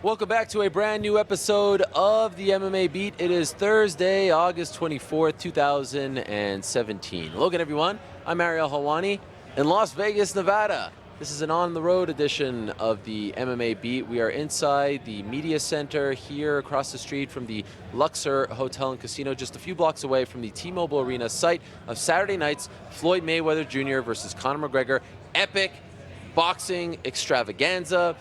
Welcome back to a brand new episode of the MMA Beat. It is Thursday, August 24th, 2017. Logan, everyone. I'm Ariel Helwani in Las Vegas, Nevada. This is an on-the-road edition of the MMA Beat. We are inside the media center here across the street from the Luxor Hotel and Casino, just a few blocks away from the T-Mobile Arena, site of Saturday night's Floyd Mayweather Jr. versus Conor McGregor epic boxing extravaganza.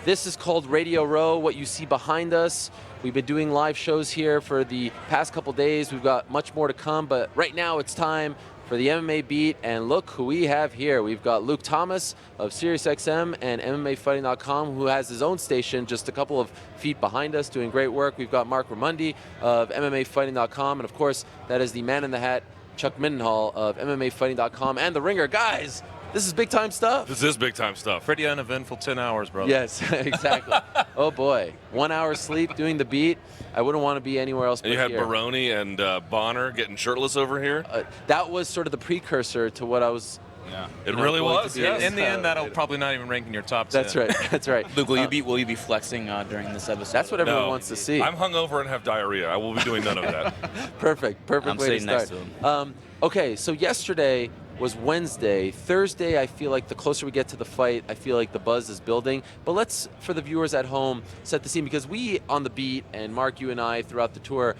This is called Radio Row, what you see behind us. We've been doing live shows here for the past couple days. We've got much more to come, but right now it's time for the MMA Beat, and look who we have here. We've got Luke Thomas of SiriusXM and MMAfighting.com, who has his own station just a couple of feet behind us doing great work. We've got Mark Ramundi of MMAfighting.com, and of course, that is the man in the hat, Chuck Mindenhall of MMAfighting.com and The Ringer. Guys, this is big-time stuff. This is big-time stuff. Pretty uneventful 10 hours, bro. Yes, exactly. Oh, boy. 1 hour sleep doing the beat. I wouldn't want to be anywhere else but here. And you had here. Baroni and Bonner getting shirtless over here. That was sort of the precursor to what I was... Yeah, it really was. Yes. In the end, that'll probably not even rank in your top 10. That's right. That's right. Luke, will you be flexing during this episode? That's what everyone wants to see. I'm hungover and have diarrhea. I will be doing none of that. Perfect I'm way to sitting start. next to him. Okay, so yesterday was Wednesday. Thursday, I feel like the closer we get to the fight, I feel like the buzz is building. But let's, for the viewers at home, set the scene, because we on the beat, and Mark, you and I throughout the tour,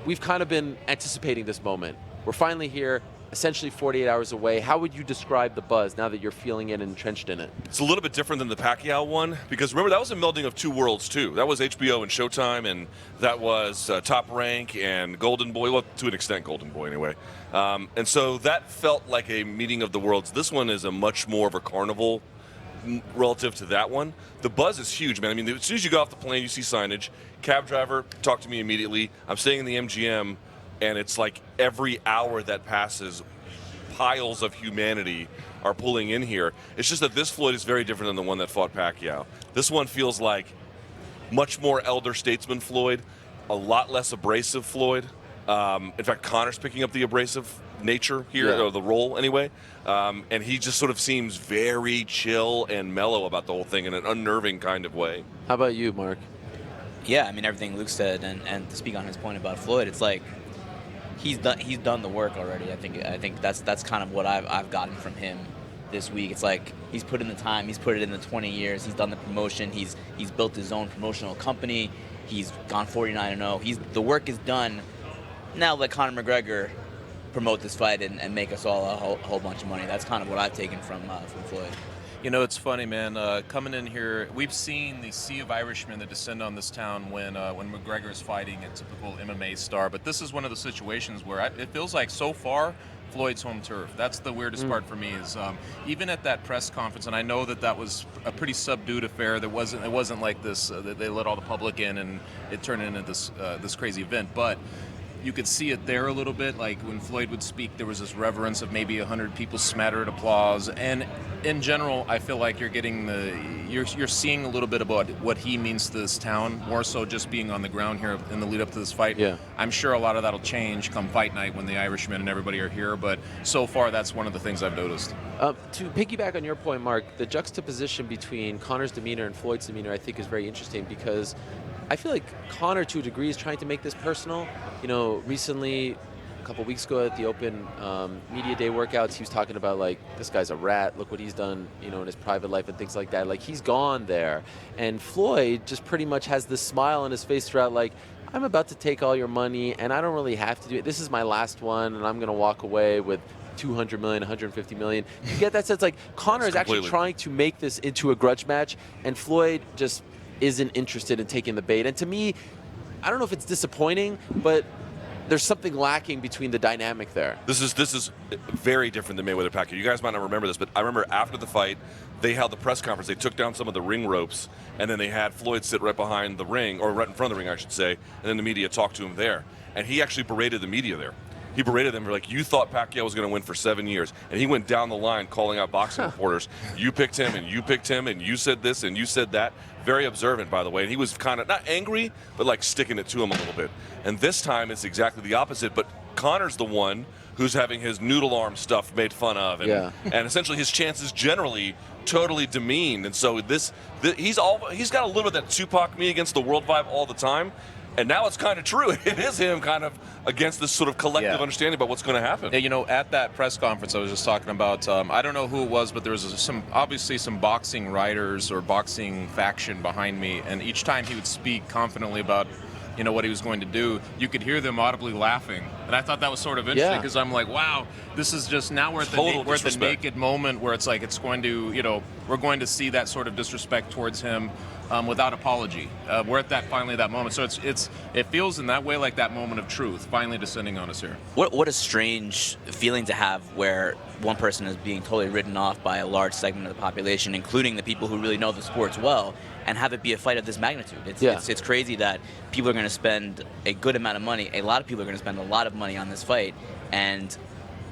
we've kind of been anticipating this moment. We're finally here, essentially 48 hours away. How would you describe the buzz now that you're feeling it and entrenched in it? It's a little bit different than the Pacquiao one, because remember, that was a melding of two worlds, too. That was HBO and Showtime, and that was Top Rank and Golden Boy, well, to an extent, Golden Boy anyway. And so that felt like a meeting of the worlds. This one is a much more of a carnival relative to that one. The buzz is huge, man. I mean, as soon as you go off the plane, you see signage. Cab driver, talk to me immediately. I'm staying in the MGM, and it's like every hour that passes, piles of humanity are pulling in here. It's just that this Floyd is very different than the one that fought Pacquiao. This one feels like much more elder statesman Floyd, a lot less abrasive Floyd. In fact, Conor's picking up the abrasive nature here, or the role anyway, and he just sort of seems very chill and mellow about the whole thing in an unnerving kind of way. How about you, Mark? Yeah, I mean, everything Luke said, and to speak on his point about Floyd, it's like he's done the work already. I think that's kind of what I've gotten from him this week. It's like he's put in the time, he's put it in the 20 years, he's done the promotion, he's built his own promotional company, he's gone 49-0. The work is done. Now let Conor McGregor promote this fight and make us all a whole bunch of money. That's kind of what I've taken from Floyd. You know, it's funny, man. Coming in here, we've seen the sea of Irishmen that descend on this town when McGregor is fighting a typical MMA star. But this is one of the situations where it feels like so far Floyd's home turf. That's the weirdest part for me. Is even at that press conference, and I know that was a pretty subdued affair. It wasn't like this. They let all the public in and it turned into this crazy event, but. You could see it there a little bit, like when Floyd would speak, there was this reverence of maybe 100 people smattered applause. And in general, I feel like you're getting you're seeing a little bit about what he means to this town, more so just being on the ground here in the lead up to this fight. Yeah. I'm sure a lot of that'll change come fight night when the Irishmen and everybody are here, but so far that's one of the things I've noticed. To piggyback on your point, Mark, the juxtaposition between Conor's demeanor and Floyd's demeanor, I think, is very interesting, because I feel like Conor, to a degree, is trying to make this personal. You know, recently, a couple weeks ago at the Open Media Day workouts, he was talking about, like, this guy's a rat. Look what he's done, you know, in his private life and things like that. Like, he's gone there. And Floyd just pretty much has this smile on his face throughout, like, I'm about to take all your money, and I don't really have to do it. This is my last one, and I'm going to walk away with 200 million, 150 million. You get that sense? Like, Conor is actually trying to make this into a grudge match, and Floyd just isn't interested in taking the bait. And to me, I don't know if it's disappointing, but there's something lacking between the dynamic there. This is very different than Mayweather-Pacquiao. You guys might not remember this, but I remember after the fight, they held the press conference. They took down some of the ring ropes, and then they had Floyd sit right behind the ring, or right in front of the ring, I should say, and then the media talked to him there. And he actually berated the media there. He berated them. Like, you thought Pacquiao was going to win for 7 years. And he went down the line calling out boxing reporters. You picked him, and you picked him, and you said this, and you said that. Very observant, by the way. And he was kind of, not angry, but like sticking it to him a little bit. And this time it's exactly the opposite. But Conor's the one who's having his noodle arm stuff made fun of. And, and essentially his chances generally totally demeaned. And so he's got a little bit of that Tupac me against the world vibe all the time. And now it's kind of true. It is him kind of against this sort of collective understanding about what's going to happen. You know, at that press conference I was just talking about, I don't know who it was, but there was obviously some boxing writers or boxing faction behind me, and each time he would speak confidently about, you know, what he was going to do, you could hear them audibly laughing. And I thought that was sort of interesting because I'm like, wow, this is just, now we're at the naked moment where it's like it's going to, you know, we're going to see that sort of disrespect towards him without apology. We're at finally that moment. So it feels in that way like that moment of truth finally descending on us here. What a strange feeling to have where one person is being totally written off by a large segment of the population, including the people who really know the sports well, and have it be a fight of this magnitude. It's crazy that people are going to spend a good amount of money. A lot of people are going to spend a lot of money on this fight, and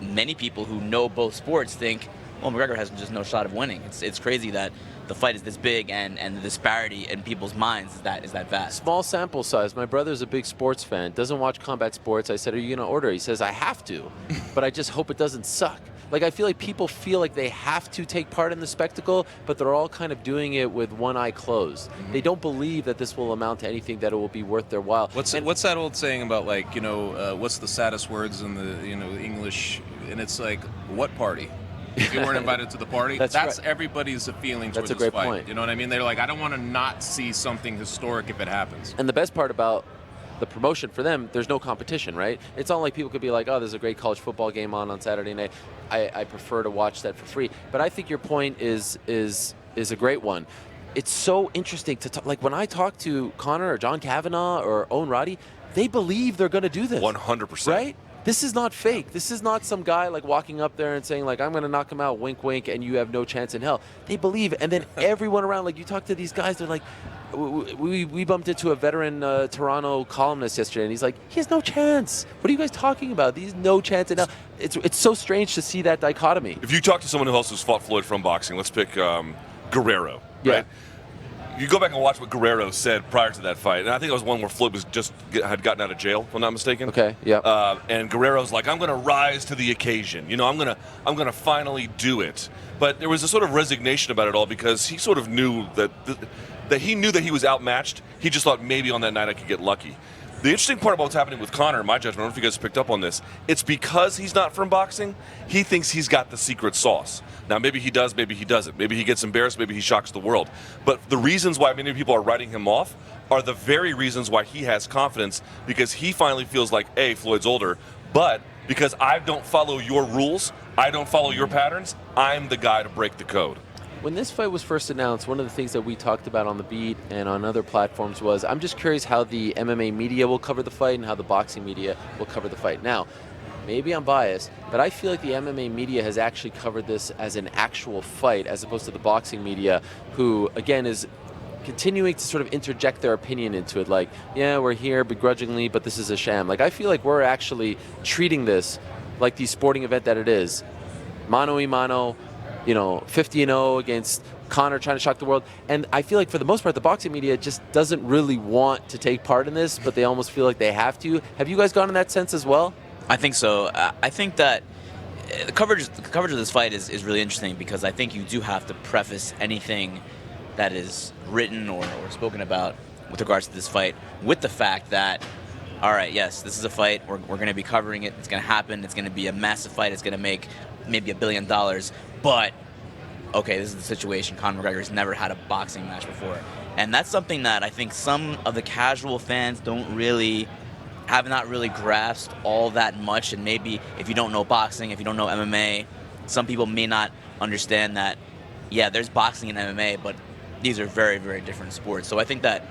many people who know both sports think, well, McGregor has just no shot of winning. It's crazy that the fight is this big, and the disparity in people's minds is that vast. Small sample size. My brother's a big sports fan, doesn't watch combat sports. I said, are you going to order? He says, I have to, but I just hope it doesn't suck. Like, I feel like people feel like they have to take part in the spectacle, but they're all kind of doing it with one eye closed. Mm-hmm. They don't believe that this will amount to anything that it will be worth their while. What's that old saying about, like, you know, what's the saddest words in the, you know, English? And it's like, what party? If you weren't invited to the party, that's right. Everybody's feeling towards this fight. That's a great point. You know what I mean? They're like, I don't want to not see something historic if it happens. And the best part about the promotion for them, there's no competition, right? It's not like people could be like, oh, there's a great college football game on Saturday night. I prefer to watch that for free. But I think your point is a great one. It's so interesting to talk. Like, when I talk to Conor or John Kavanagh or Owen Roddy, they believe they're going to do this. 100%. Right? This is not fake. This is not some guy like walking up there and saying like, I'm going to knock him out, wink, wink, and you have no chance in hell. They believe. And then everyone around, like, you talk to these guys, they're like, we bumped into a veteran Toronto columnist yesterday, and he's like, he has no chance. What are you guys talking about? He's no chance in hell. It's so strange to see that dichotomy. If you talk to someone else who's fought Floyd from boxing, let's pick Guerrero, right? You go back and watch what Guerrero said prior to that fight, and I think it was one where Floyd had gotten out of jail, if I'm not mistaken. Okay, yeah. And Guerrero's like, I'm going to rise to the occasion. You know, I'm going to finally do it. But there was a sort of resignation about it all because he sort of knew that he knew that he was outmatched. He just thought maybe on that night I could get lucky. The interesting part about what's happening with Conor, in my judgment, I don't know if you guys picked up on this, it's because he's not from boxing, he thinks he's got the secret sauce. Now, maybe he does, maybe he doesn't. Maybe he gets embarrassed, maybe he shocks the world. But the reasons why many people are writing him off are the very reasons why he has confidence, because he finally feels like, A, Floyd's older, but because I don't follow your rules, I don't follow your patterns, I'm the guy to break the code. When this fight was first announced, one of the things that we talked about on the Beat and on other platforms was, I'm just curious how the MMA media will cover the fight and how the boxing media will cover the fight. Now, maybe I'm biased, but I feel like the MMA media has actually covered this as an actual fight as opposed to the boxing media, who, again, is continuing to sort of interject their opinion into it. Like, yeah, we're here begrudgingly, but this is a sham. Like, I feel like we're actually treating this like the sporting event that it is. Mano y mano, 50-0 against Conor trying to shock the world. And I feel like for the most part, the boxing media just doesn't really want to take part in this, but they almost feel like they have to. Have you guys gone in that sense as well? I think so. I think that the coverage of this fight is really interesting because I think you do have to preface anything that is written or spoken about with regards to this fight with the fact that, all right, yes, this is a fight. We're going to be covering it. It's going to happen. It's going to be a massive fight. It's going to make maybe $1 billion. But, okay, this is the situation. Conor McGregor has never had a boxing match before. And that's something that I think some of the casual fans have not really grasped all that much. And maybe if you don't know boxing, if you don't know MMA, some people may not understand that, yeah, there's boxing and MMA, but these are very, very different sports. So I think that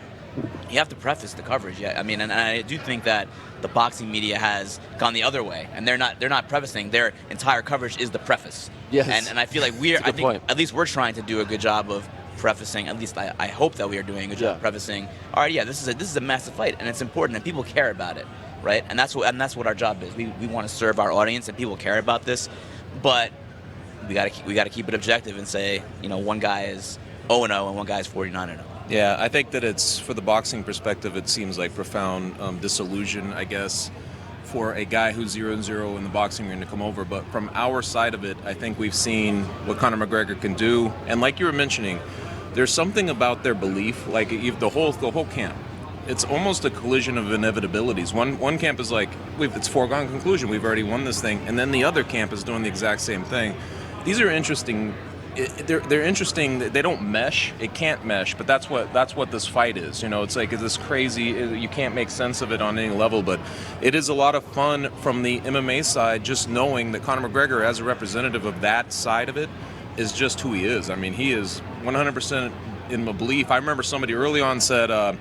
you have to preface the coverage. Yeah, I mean, and I do think that the boxing media has gone the other way, and they're not prefacing. Their entire coverage is the preface. Yes. And I feel like at least we're trying to do a good job of prefacing. At least I hope that we are doing a good job of prefacing. All right, yeah, this is a massive fight, and it's important, and people care about it, right? And that's what our job is. We want to serve our audience, and people care about this, but we got to keep it objective and say, one guy is 0-0 and one guy is 49-0. Yeah, I think that it's, for the boxing perspective, it seems like profound disillusion, I guess, for a guy who's 0-0 in the boxing ring to come over. But from our side of it, I think we've seen what Conor McGregor can do. And like you were mentioning, there's something about their belief, like the whole camp. It's almost a collision of inevitabilities. One camp is like, it's foregone conclusion. We've already won this thing. And then the other camp is doing the exact same thing. These are interesting. They're interesting. They don't mesh. It can't mesh, but that's what this fight is. You know, it's like this crazy. You can't make sense of it on any level, but it is a lot of fun from the MMA side. Just knowing that Conor McGregor, as a representative of that side of it, is just who he is. I mean, he is 100% in my belief. I remember somebody early on said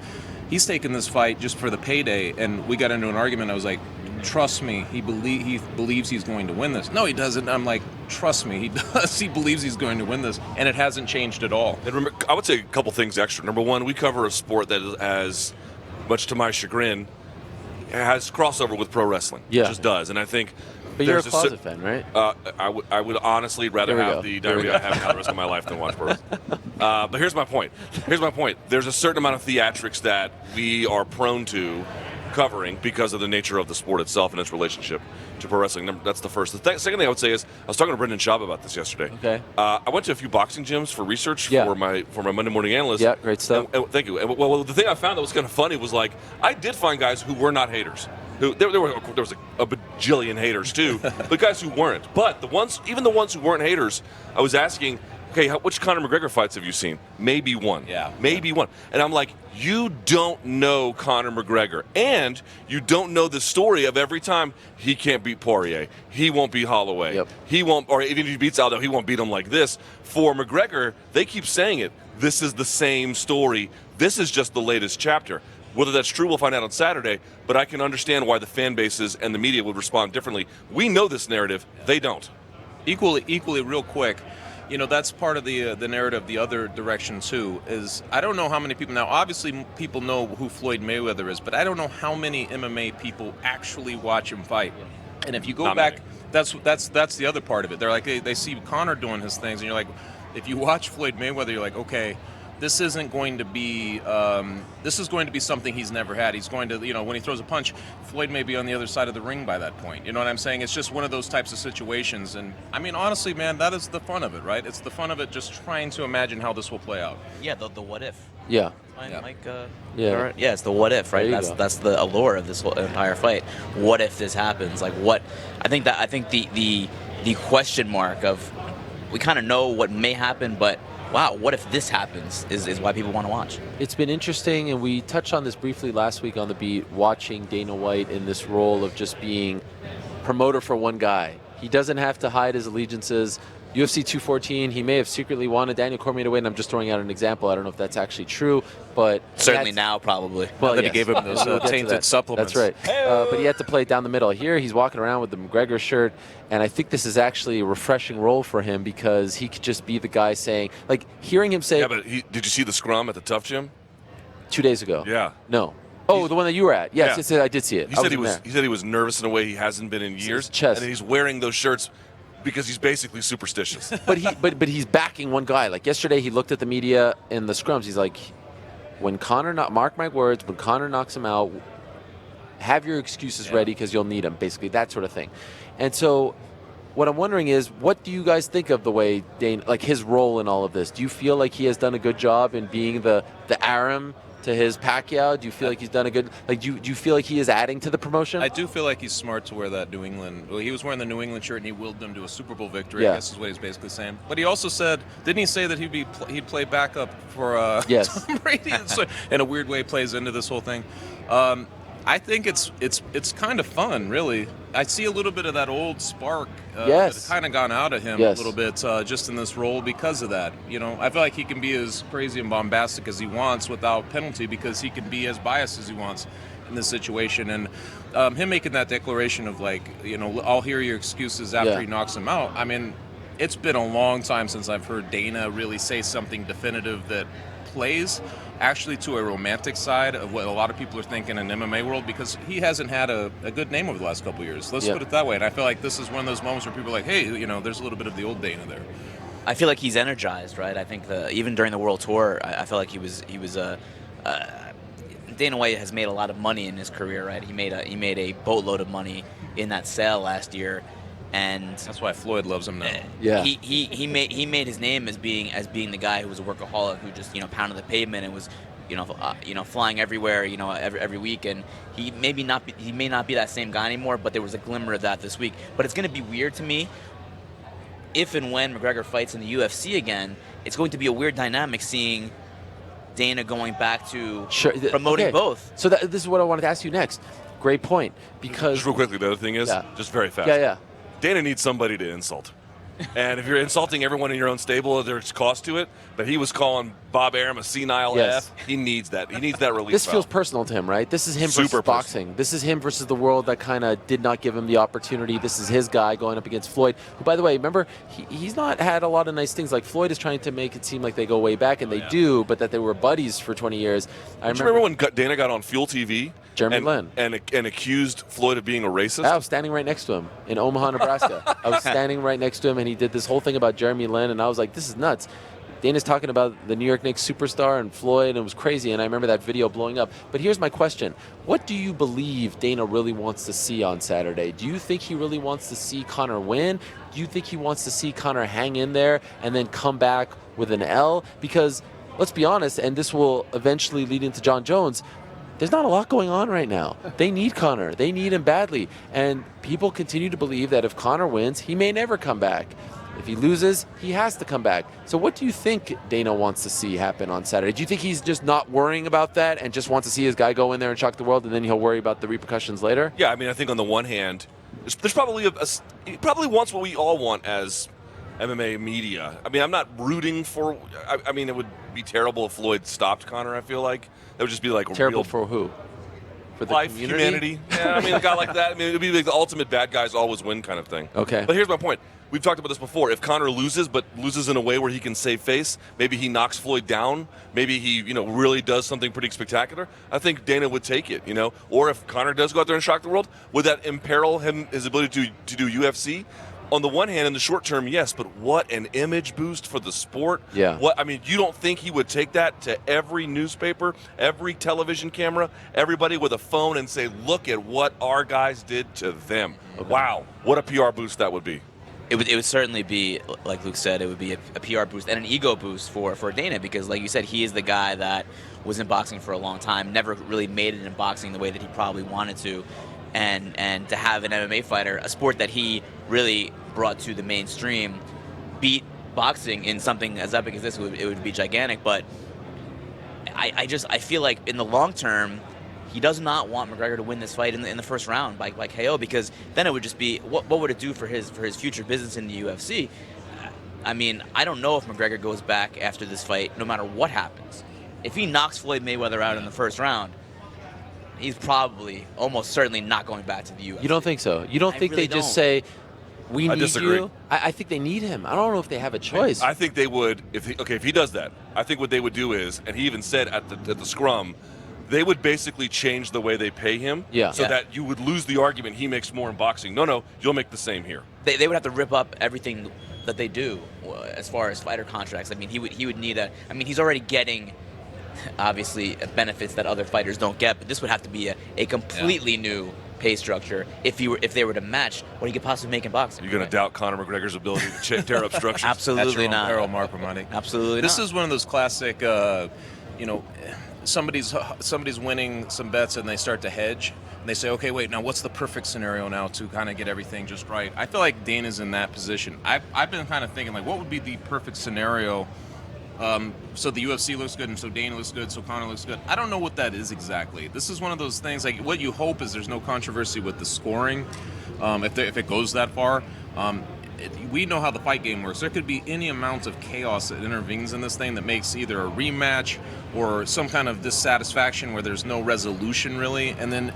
he's taking this fight just for the payday, and we got into an argument. I was like, trust me, he believes he's going to win this. No, he doesn't. I'm like, trust me, he does. He believes he's going to win this, and it hasn't changed at all. And remember, I would say a couple things extra. Number one, we cover a sport that has, much to my chagrin, has crossover with pro wrestling. Yeah. It just does. And I think But you're a closet fan, right? I would honestly rather have the diarrhea I have now the rest of my life than watch pro wrestling. But here's my point. There's a certain amount of theatrics that we are prone to covering because of the nature of the sport itself and its relationship to pro wrestling. That's the first. The second thing I would say is, I was talking to Brendan Schaub about this yesterday. Okay. I went to a few boxing gyms for research Yeah. for my Monday Morning Analyst. Yeah, great stuff. And thank you. And, well, the thing I found that was kind of funny was, like, I did find guys who were not haters. There was a bajillion haters too, but guys who weren't. But even the ones who weren't haters, I was asking, okay, which Conor McGregor fights have you seen? Maybe one. Yeah. Maybe one. And I'm like, you don't know Conor McGregor, and you don't know the story of every time he can't beat Poirier, he won't beat Holloway, Yep. he won't, or even if he beats Aldo, he won't beat him like this. For McGregor, they keep saying it. This is the same story. This is just the latest chapter. Whether that's true, we'll find out on Saturday, but I can understand why the fan bases and the media would respond differently. We know this narrative. They don't. Equally, real quick, you know, that's part of the narrative the other direction too, is I don't know how many people, now obviously people know who Floyd Mayweather is, but I don't know how many MMA people actually watch him fight. And if you go Not back, many. that's the other part of it. They're like, they see Conor doing his things, and you're like, if you watch Floyd Mayweather, you're like, okay, this isn't going to be this is going to be something he's never had. He's going to, you know, when he throws a punch, Floyd may be on the other side of the ring by that point. You know what I'm saying? It's just one of those types of situations. And I mean, honestly, man, that is the fun of it, right? It's the fun of it, just trying to imagine how this will play out. Yeah, the what if. Yeah. Yeah. Mike, Yeah. all right. Yeah, it's the what if, right? There you go. That's the allure of this whole entire fight. What if this happens? Like, what? I think the question mark of, we kind of know what may happen, but wow, what if this happens is why people want to watch. It's been interesting, and we touched on this briefly last week on the beat, watching Dana White in this role of just being promoter for one guy. He doesn't have to hide his allegiances. UFC 214, he may have secretly wanted Daniel Cormier to win. I'm just throwing out an example. I don't know if that's actually true, but Certainly now, probably. Well, that yes. he gave him those We'll get to tainted that. supplements. That's right. But he had to play it down the middle. Here, he's walking around with the McGregor shirt, and I think this is actually a refreshing role for him because he could just be the guy saying, like, hearing him say. Yeah, but did you see the scrum at the Tough Gym? 2 days ago. Yeah. No. Oh, the one that you were at. Yes, Yeah. yes, yes, I did see it. He I said he wasn't was. there. He said he was nervous in a way he hasn't been in years. chest. And he's wearing those shirts because he's basically superstitious. But he's backing one guy. Like yesterday, he looked at the media in the scrums. He's like, when Conor, mark my words, when Conor knocks him out, have your excuses ready because you'll need them. Basically, that sort of thing. And so, what I'm wondering is, what do you guys think of the way Dana, like his role in all of this? Do you feel like he has done a good job in being the Aram to his Pacquiao? Do you feel like he's done a good, like, do you feel like he is adding to the promotion? I do feel like he's smart to wear that New England. Well, he was wearing the New England shirt and he willed them to a Super Bowl victory. Yeah. I guess is what he's basically saying. But he also said, didn't he say that he'd play backup for Yes. Tom Brady? So, in a weird way, plays into this whole thing. I think it's kind of fun, really. I see a little bit of that old spark Yes. that kind of gone out of him Yes. a little bit just in this role because of that. You know, I feel like he can be as crazy and bombastic as he wants without penalty because he can be as biased as he wants in this situation. And him making that declaration of, like, you know, I'll hear your excuses after Yeah. he knocks him out. I mean, it's been a long time since I've heard Dana really say something definitive that plays actually to a romantic side of what a lot of people are thinking in MMA world, because he hasn't had a good name over the last couple of years. Let's Yeah. put it that way. And I feel like this is one of those moments where people are like, hey, you know, there's a little bit of the old Dana there. I feel like he's energized, right? I think even during the World Tour, I feel like he was Dana White has made a lot of money in his career, right? He made a boatload of money in that sale last year, and That's why Floyd loves him now. Yeah. he made his name as being the guy who was a workaholic, who just pounded the pavement and was flying everywhere every week. And he may not be that same guy anymore, but there was a glimmer of that this week. But it's going to be weird to me if and when McGregor fights in the UFC again. It's going to be a weird dynamic seeing Dana going back to promoting both. So this is what I wanted to ask you next. Great point. Because Just real quickly, the other thing is, just very fast. Yeah. Dana needs somebody to insult. And if you're insulting everyone in your own stable, there's cost to it. But he was calling Bob Arum a senile F. He needs that. He needs that release. This feels personal to him, right? This is him versus boxing. This is him versus the world that kind of did not give him the opportunity. This is his guy going up against Floyd, who, by the way, remember, he's not had a lot of nice things. Like, Floyd is trying to make it seem like they go way back, and they do, but that they were buddies for 20 years. Do you remember when Dana got on Fuel TV? Jeremy Lin. And accused Floyd of being a racist? I was standing right next to him in Omaha, Nebraska. I was standing right next to him, and he did this whole thing about Jeremy Lin, and I was like, this is nuts. Dana's talking about the New York Knicks superstar and Floyd, and it was crazy, and I remember that video blowing up. But here's my question. What do you believe Dana really wants to see on Saturday? Do you think he really wants to see Conor win? Do you think he wants to see Conor hang in there and then come back with an L? Because, let's be honest, and this will eventually lead into Jon Jones, there's not a lot going on right now. They need Conor. They need him badly. And people continue to believe that if Conor wins, he may never come back. If he loses, he has to come back. So what do you think Dana wants to see happen on Saturday? Do you think he's just not worrying about that and just wants to see his guy go in there and shock the world, and then he'll worry about the repercussions later? Yeah, I mean, I think on the one hand, there's probably he probably wants what we all want as MMA media. I mean, I'm not rooting for. I mean, it would be terrible if Floyd stopped Conor. I feel like that would just be like Terrible real, for who? For the life, community? humanity. Yeah, I mean, a guy like that. I mean, it would be like the ultimate bad guys always win kind of thing. Okay. But here's my point. We've talked about this before. If Conor loses, but loses in a way where he can save face, maybe he knocks Floyd down, maybe he, really does something pretty spectacular, I think Dana would take it, Or if Conor does go out there and shock the world, would that imperil his ability to do UFC? On the one hand, in the short term, yes, but what an image boost for the sport. Yeah. You don't think he would take that to every newspaper, every television camera, everybody with a phone and say, look at what our guys did to them. Okay. Wow, what a PR boost that would be. It would certainly be, like Luke said, it would be a PR boost and an ego boost for Dana, because, like you said, he is the guy that was in boxing for a long time, never really made it in boxing the way that he probably wanted to, and to have an MMA fighter, a sport that he really brought to the mainstream, beat boxing in something as epic as this, it would be gigantic. But I feel like in the long term, he does not want McGregor to win this fight in the first round by KO, because then it would just be, what would it do for his future business in the UFC? I mean, I don't know if McGregor goes back after this fight, no matter what happens. If he knocks Floyd Mayweather out in the first round, he's probably almost certainly not going back to the UFC. You don't think so? You don't think really they just say, we need disagree. you? I think they need him. I don't know if they have a choice. I think they would, if he does that, I think what they would do is, and he even said at the scrum, they would basically change the way they pay him, so that you would lose the argument he makes more in boxing. No, you'll make the same here. They would have to rip up everything that they do as far as fighter contracts. I mean, he would need he's already getting, obviously, benefits that other fighters don't get, but this would have to be a completely new pay structure if they were to match what he could possibly make in boxing. You're going to doubt Conor McGregregor's ability to tear up structures? Absolutely not. Errol Marper money. Absolutely This not. is one of those classic, somebody's winning some bets and they start to hedge and they say, okay, wait, now what's the perfect scenario now to kind of get everything just right? I feel like Dana's in that position. I've been kind of thinking, like, what would be the perfect scenario so the UFC looks good and so Dana looks good, so Conor looks good? I don't know what that is exactly. This is one of those things, like, what you hope is there's no controversy with the scoring if it goes that far. We know how the fight game works. There could be any amount of chaos that intervenes in this thing that makes either a rematch or some kind of dissatisfaction where there's no resolution really, and then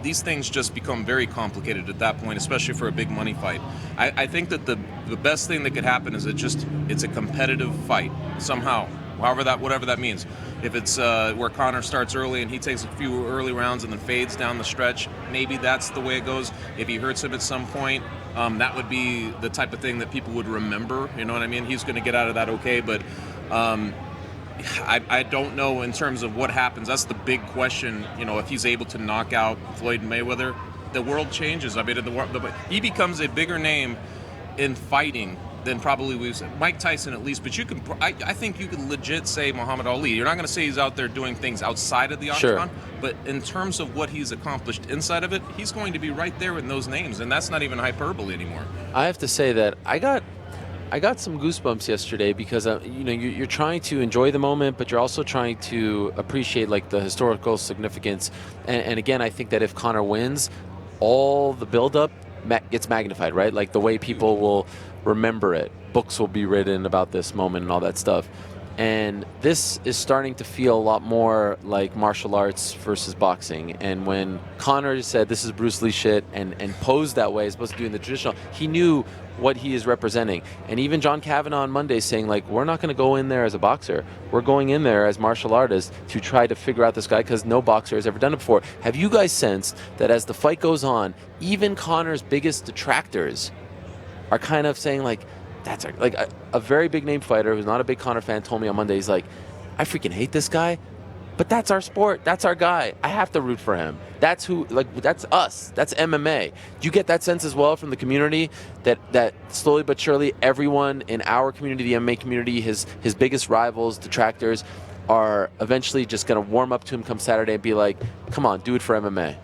these things just become very complicated at that point, especially for a big money fight. I think that the best thing that could happen is it's a competitive fight somehow, whatever that means. If it's where Conor starts early and he takes a few early rounds and then fades down the stretch, maybe that's the way it goes. If he hurts him at some point, that would be the type of thing that people would remember. You know what I mean? He's going to get out of that okay, but I don't know in terms of what happens. That's the big question. You know, if he's able to knock out Floyd Mayweather, the world changes. I mean, he becomes a bigger name in fighting than probably we've seen. Mike Tyson at least, but you can. I think you could legit say Muhammad Ali. You're not going to say he's out there doing things outside of the octagon, but in terms of what he's accomplished inside of it, he's going to be right there with those names, and that's not even hyperbole anymore. I have to say that I got some goosebumps yesterday because you know, you're trying to enjoy the moment, but you're also trying to appreciate like the historical significance. And again, I think that if Conor wins, all the buildup gets magnified, right? Like the way people will remember it. Books will be written about this moment and all that stuff. And this is starting to feel a lot more like martial arts versus boxing. And when Conor said this is Bruce Lee shit and posed that way as opposed to doing the traditional, he knew what he is representing. And even John Kavanagh on Monday saying, like, we're not going to go in there as a boxer. We're going in there as martial artists to try to figure out this guy because no boxer has ever done it before. Have you guys sensed that as the fight goes on, even Conor's biggest detractors are kind of saying, like, that's like a very big name fighter who's not a big Conor fan told me on Monday, he's like, I freaking hate this guy, but that's our sport. That's our guy. I have to root for him. That's who, like, that's us. That's MMA. Do you get that sense as well from the community that slowly but surely everyone in our community, the MMA community, his biggest rivals, detractors, are eventually just going to warm up to him come Saturday and be like, come on, do it for MMA?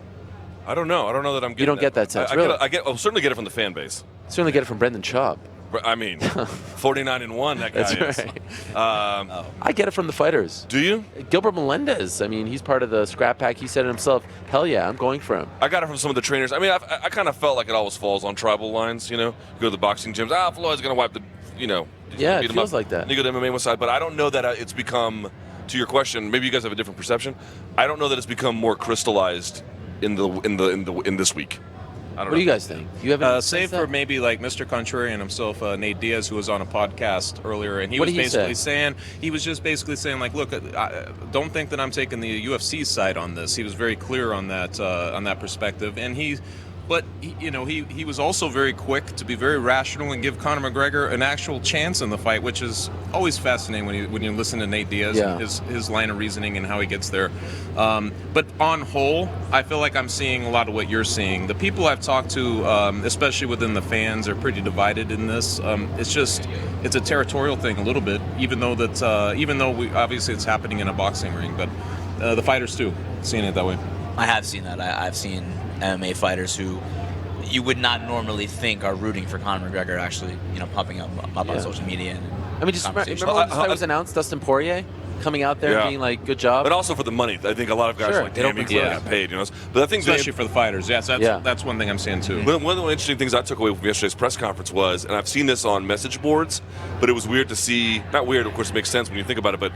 I don't know. I don't know that I'm getting. You don't get that sense, I really? I'll certainly get it from the fan base. Certainly get it from Brendan Schaub. I mean, 49-1, that guy That's is. right. I get it from the fighters. Do you? Gilbert Melendez, I mean, he's part of the scrap pack. He said it himself, hell yeah, I'm going for him. I got it from some of the trainers. I mean, I kind of felt like it always falls on tribal lines, you know? You go to the boxing gyms, Floyd's going to wipe the, you know. Yeah, beat it him feels up. like that. And you go to MMA one side, but I don't know that it's become, to your question, maybe you guys have a different perception. I don't know that it's become more crystallized in this week. What do you guys think? You have save for maybe like Mr. Contrarian himself, Nate Diaz, who was on a podcast earlier, and he was just basically saying, like, look, don't think that I'm taking the UFC side on this. He was very clear on that perspective, and he was also very quick to be very rational and give Conor McGregor an actual chance in the fight, which is always fascinating when you listen to Nate Diaz and his line of reasoning and how he gets there. But on whole, I feel like I'm seeing a lot of what you're seeing. The people I've talked to, especially within the fans, are pretty divided in this. It's a territorial thing a little bit, even though obviously it's happening in a boxing ring, but the fighters too, seeing it that way. I have seen that. I've seen MMA fighters who you would not normally think are rooting for Conor McGregor actually, popping up on social media. And I mean, just remember when this fight was announced, Dustin Poirier coming out there and being like, good job. But also for the money. I think a lot of guys are like, damn, he got paid, But I think especially for the fighters. Yes, that's one thing I'm seeing too. One of the interesting things I took away from yesterday's press conference was, and I've seen this on message boards, but it was weird to see, not weird, of course it makes sense when you think about it, but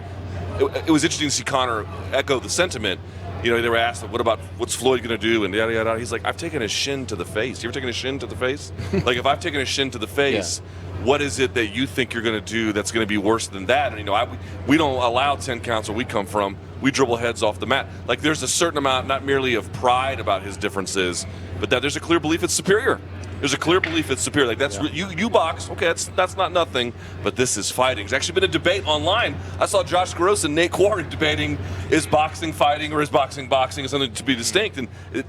it was interesting to see Conor echo the sentiment. They were asked, what's Floyd going to do? And yada, yada. He's like, I've taken a shin to the face. You ever taken a shin to the face? Like, if I've taken a shin to the face, what is it that you think you're going to do that's going to be worse than that? And, we don't allow 10 counts where we come from. We dribble heads off the mat. Like, there's a certain amount, not merely of pride about his differences, but that there's a clear belief it's superior. There's a clear belief it's superior. Like, that's you box. Okay, that's not nothing, but this is fighting. There's actually been a debate online. I saw Josh Gross and Nate Quarry debating, is boxing fighting or is boxing is something to be distinct? And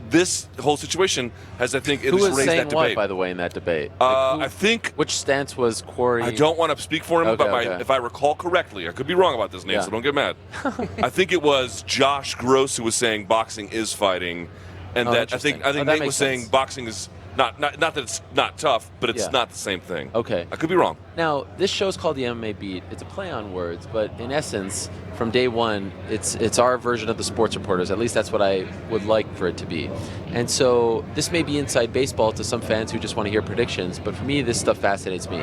this whole situation has, I think, at least raised that debate. Who was saying what, by the way, in that debate? I think... Which stance was Quarry? I don't want to speak for him, but if I recall correctly, I could be wrong about this, Nate, so don't get mad. I think it was Josh Gross who was saying boxing is fighting, and that I think Nate was saying boxing is... Not that it's not tough, but it's not the same thing. Okay. I could be wrong. Now, this show's called the MMA Beat. It's a play on words, but in essence, from day one, it's our version of the sports reporters. At least that's what I would like for it to be. And so this may be inside baseball to some fans who just want to hear predictions, but for me, this stuff fascinates me.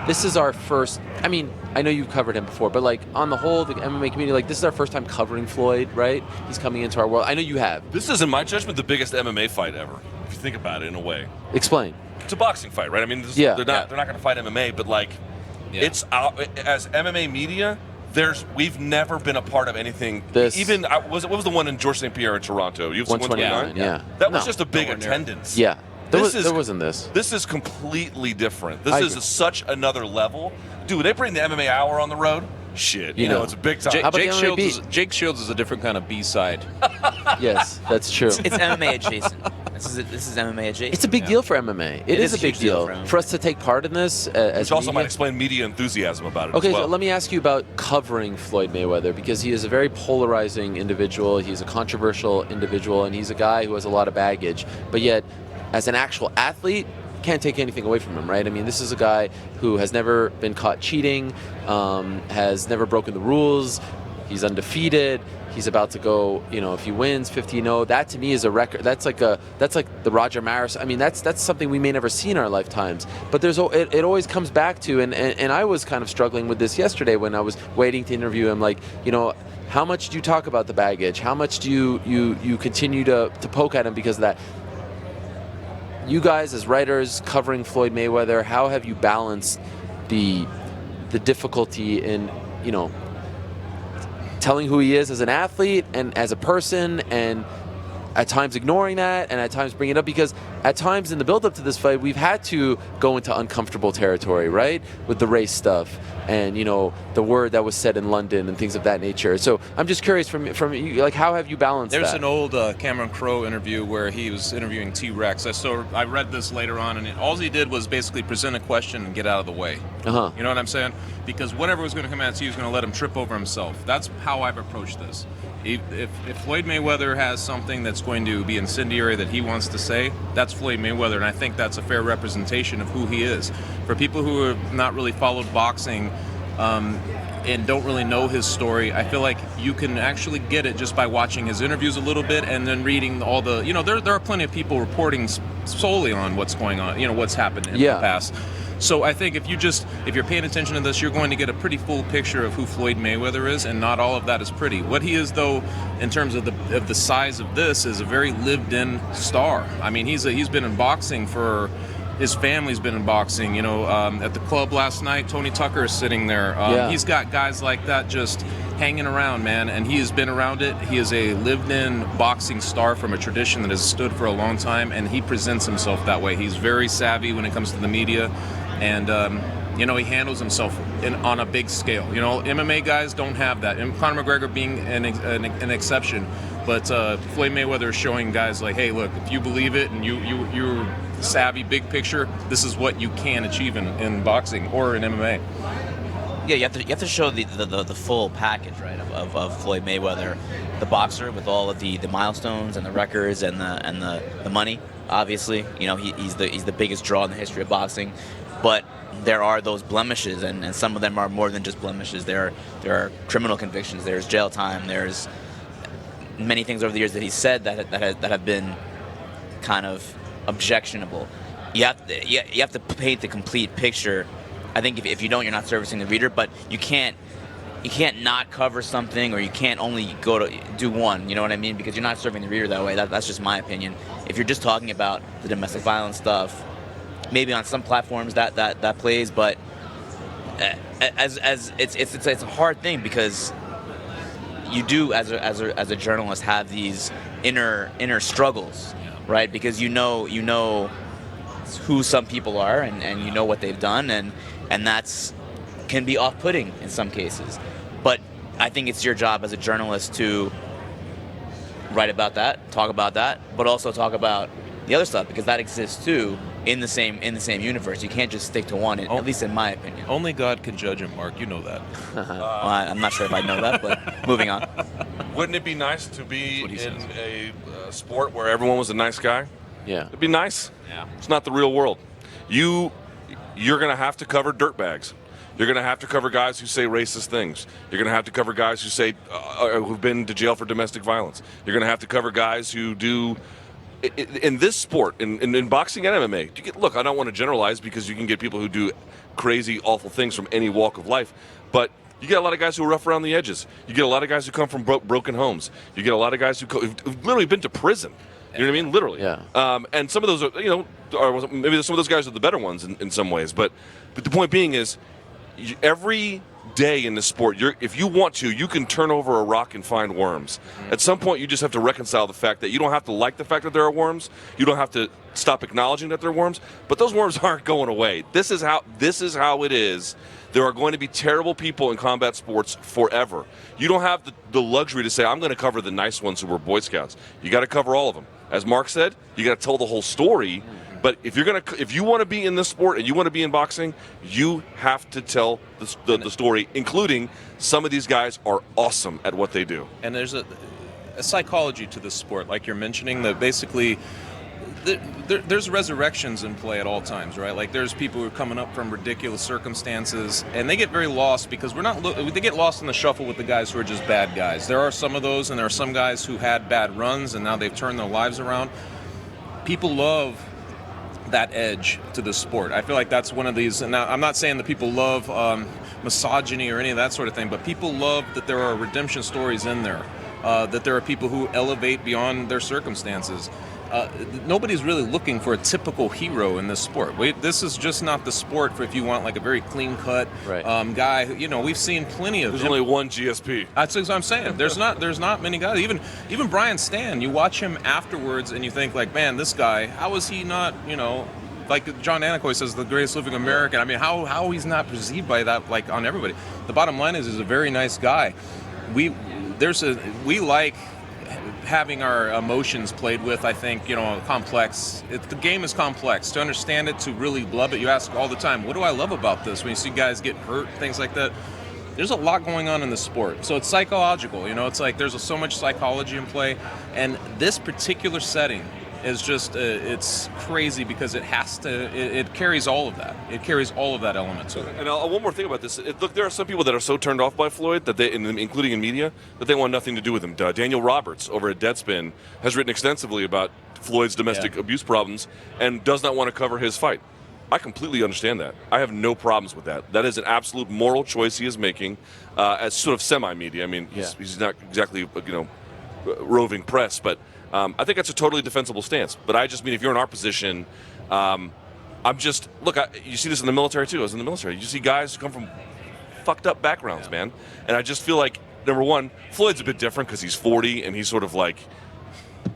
This is our first, I mean, I know you've covered him before, but like on the whole, the MMA community, like this is our first time covering Floyd, right? He's coming into our world. I know you have. This is, in my judgment, the biggest MMA fight ever. If you think about it, in a way. Explain. It's a boxing fight, right? I mean, they're not going to fight MMA, but like, it's as MMA media. We've never been a part of anything. What was the one in George St. Pierre in Toronto? UFC 129. Yeah. That was just a big attendance. Yeah. There wasn't this. This is completely different. This is such another level. Dude, they bring the MMA Hour on the road. Shit, You know. it's a big time. Jake, How about Jake the MMA Shields Beat? Jake Shields is a different kind of B-side. Yes, that's true. It's MMA adjacent. This is MMA adjacent. It's a big deal for MMA. It is a big huge deal deal for for us to take part in this as Which also media. might explain media enthusiasm about it Okay, as well. so let me ask you about covering Floyd Mayweather, because he is a very polarizing individual. He's a controversial individual, and he's a guy who has a lot of baggage. But yet, as an actual athlete, can't take anything away from him, right? I mean, this is a guy who has never been caught cheating, has never broken the rules. He's undefeated. He's about to go, if he wins 15-0, that to me is a record. That's like the Roger Maris. I mean, that's something we may never see in our lifetimes. But it always comes back to, and I was kind of struggling with this yesterday when I was waiting to interview him. Like, how much do you talk about the baggage? How much do you continue to poke at him because of that? You guys, as writers covering Floyd Mayweather, how have you balanced the difficulty in, telling who he is as an athlete and as a person, and at times ignoring that, and at times bringing it up? Because at times in the build-up to this fight, we've had to go into uncomfortable territory, right, with the race stuff and the word that was said in London and things of that nature. So I'm just curious from you, like, how have you balanced There's that? an old Cameron Crowe interview where he was interviewing T-Rex. I read this later on, and all he did was basically present a question and get out of the way. Uh-huh. You know what I'm saying? Because whatever was going to come at you was going to let him trip over himself. That's how I've approached this. If Floyd Mayweather has something that's going to be incendiary that he wants to say, that's Floyd Mayweather, and I think that's a fair representation of who he is. For people who have not really followed boxing and don't really know his story, I feel like you can actually get it just by watching his interviews a little bit and then reading all the, there are plenty of people reporting solely on what's going on, what's happened in the past. So I think if you're paying attention to this, you're going to get a pretty full picture of who Floyd Mayweather is, and not all of that is pretty. What he is, though, in terms of the size of this, is a very lived-in star. I mean, he's been in boxing for. His family's been in boxing. At the club last night, Tony Tucker is sitting there. He's got guys like that just hanging around, man, and he has been around it. He is a lived-in boxing star from a tradition that has stood for a long time, and he presents himself that way. He's very savvy when it comes to the media. And, he handles himself on a big scale. MMA guys don't have that. And Conor McGregor being an exception. But Floyd Mayweather is showing guys like, hey, look, if you believe it and you're savvy, big picture, this is what you can achieve in boxing or in MMA. Yeah, you have to show the full package, right, of Floyd Mayweather, the boxer, with all of the milestones and the records and the money. Obviously, he's the biggest draw in the history of boxing. But there are those blemishes, and some of them are more than just blemishes. There are criminal convictions. There's jail time. There's many things over the years that he's said that have been kind of objectionable. You have to paint the complete picture. I think if you don't, you're not servicing the reader. But you can't not cover something, or you can't only go to do one. You know what I mean? Because you're not serving the reader that way. That's just my opinion. If you're just talking about the domestic violence stuff, maybe on some platforms that plays, but as it's a hard thing, because you do as a journalist have these inner struggles, right? Because you know who some people are, and you know what they've done, and that's can be off-putting in some cases. But I think it's your job as a journalist to write about that, talk about that, but also talk about the other stuff, because that exists too. In the same universe, you can't just stick to one. At least in my opinion. Only God can judge him, Mark. You know that. Well, I'm not sure if I know that, but moving on. Wouldn't it be nice to be in a sport where everyone was a nice guy? Yeah. It'd be nice. Yeah. It's not the real world. You're going to have to cover dirtbags. You're going to have to cover guys who say racist things. You're going to have to cover guys who say who've been to jail for domestic violence. You're going to have to cover guys who do. In this sport, in boxing and MMA, look, I don't want to generalize, because you can get people who do crazy, awful things from any walk of life, but you get a lot of guys who are rough around the edges. You get a lot of guys who come from broken homes. You get a lot of guys who've literally been to prison. You know what I mean? Literally. Yeah. And some of those are, maybe some of those guys are the better ones in some ways. But the point being is, every day in this sport, if you want to, you can turn over a rock and find worms. At some point, you just have to reconcile the fact that you don't have to like the fact that there are worms. You don't have to stop acknowledging that there are worms, but those worms aren't going away. This is how it is. There are going to be terrible people in combat sports forever. You don't have the luxury to say, I'm going to cover the nice ones who were Boy Scouts. You got to cover all of them. As Mark said, you got to tell the whole story. But if you want to be in this sport and you want to be in boxing, you have to tell the story, including some of these guys are awesome at what they do. And there's a psychology to this sport, like you're mentioning, that basically there's resurrections in play at all times, right? Like there's people who are coming up from ridiculous circumstances, and they get very lost because they get lost in the shuffle with the guys who are just bad guys. There are some of those, and there are some guys who had bad runs, and now they've turned their lives around. People love that edge to the sport. I feel like that's one of these, and now I'm not saying that people love misogyny or any of that sort of thing, but people love that there are redemption stories in there, that there are people who elevate beyond their circumstances. Nobody's really looking for a typical hero in this sport. This is just not the sport for if you want like a very clean-cut guy. We've seen plenty of. There's only one GSP. That's what I'm saying. There's not many guys. Even Brian Stann. You watch him afterwards, and you think like, man, this guy. How is he not? Like John Anacoy says, the greatest living American. I mean, how he's not perceived by that like on everybody. The bottom line is, he's a very nice guy. We like having our emotions played with. I think complex. The game is complex. To understand it, to really love it, you ask all the time, what do I love about this? When you see guys get hurt, things like that, there's a lot going on in the sport. So it's psychological. It's like there's so much psychology in play, and this particular setting is just it's crazy because it carries all of that. It carries all of that element to it. And one more thing about this. Look, there are some people that are so turned off by Floyd, that including in media, that they want nothing to do with him. Daniel Roberts over at Deadspin has written extensively about Floyd's domestic abuse problems and does not want to cover his fight. I completely understand that. I have no problems with that. That is an absolute moral choice he is making as sort of semi-media. I mean, he's not exactly roving press, but I think that's a totally defensible stance. But I just mean, if you're in our position, you see this in the military too. I was in the military. You see guys who come from fucked up backgrounds, man. And I just feel like, number one, Floyd's a bit different because he's 40 and he's sort of like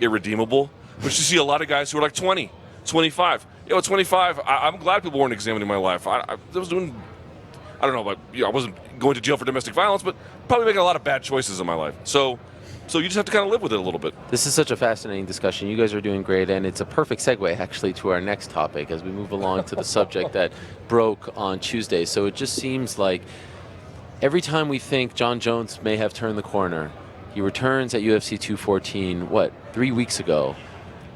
irredeemable. But you see a lot of guys who are like 20, 25. At 25, I'm glad people weren't examining my life. I was doing, I don't know, but I wasn't going to jail for domestic violence, but probably making a lot of bad choices in my life. So you just have to kind of live with it a little bit. This is such a fascinating discussion. You guys are doing great, and it's a perfect segue, actually, to our next topic as we move along to the subject that broke on Tuesday. So it just seems like every time we think Jon Jones may have turned the corner, he returns at UFC 214, 3 weeks ago,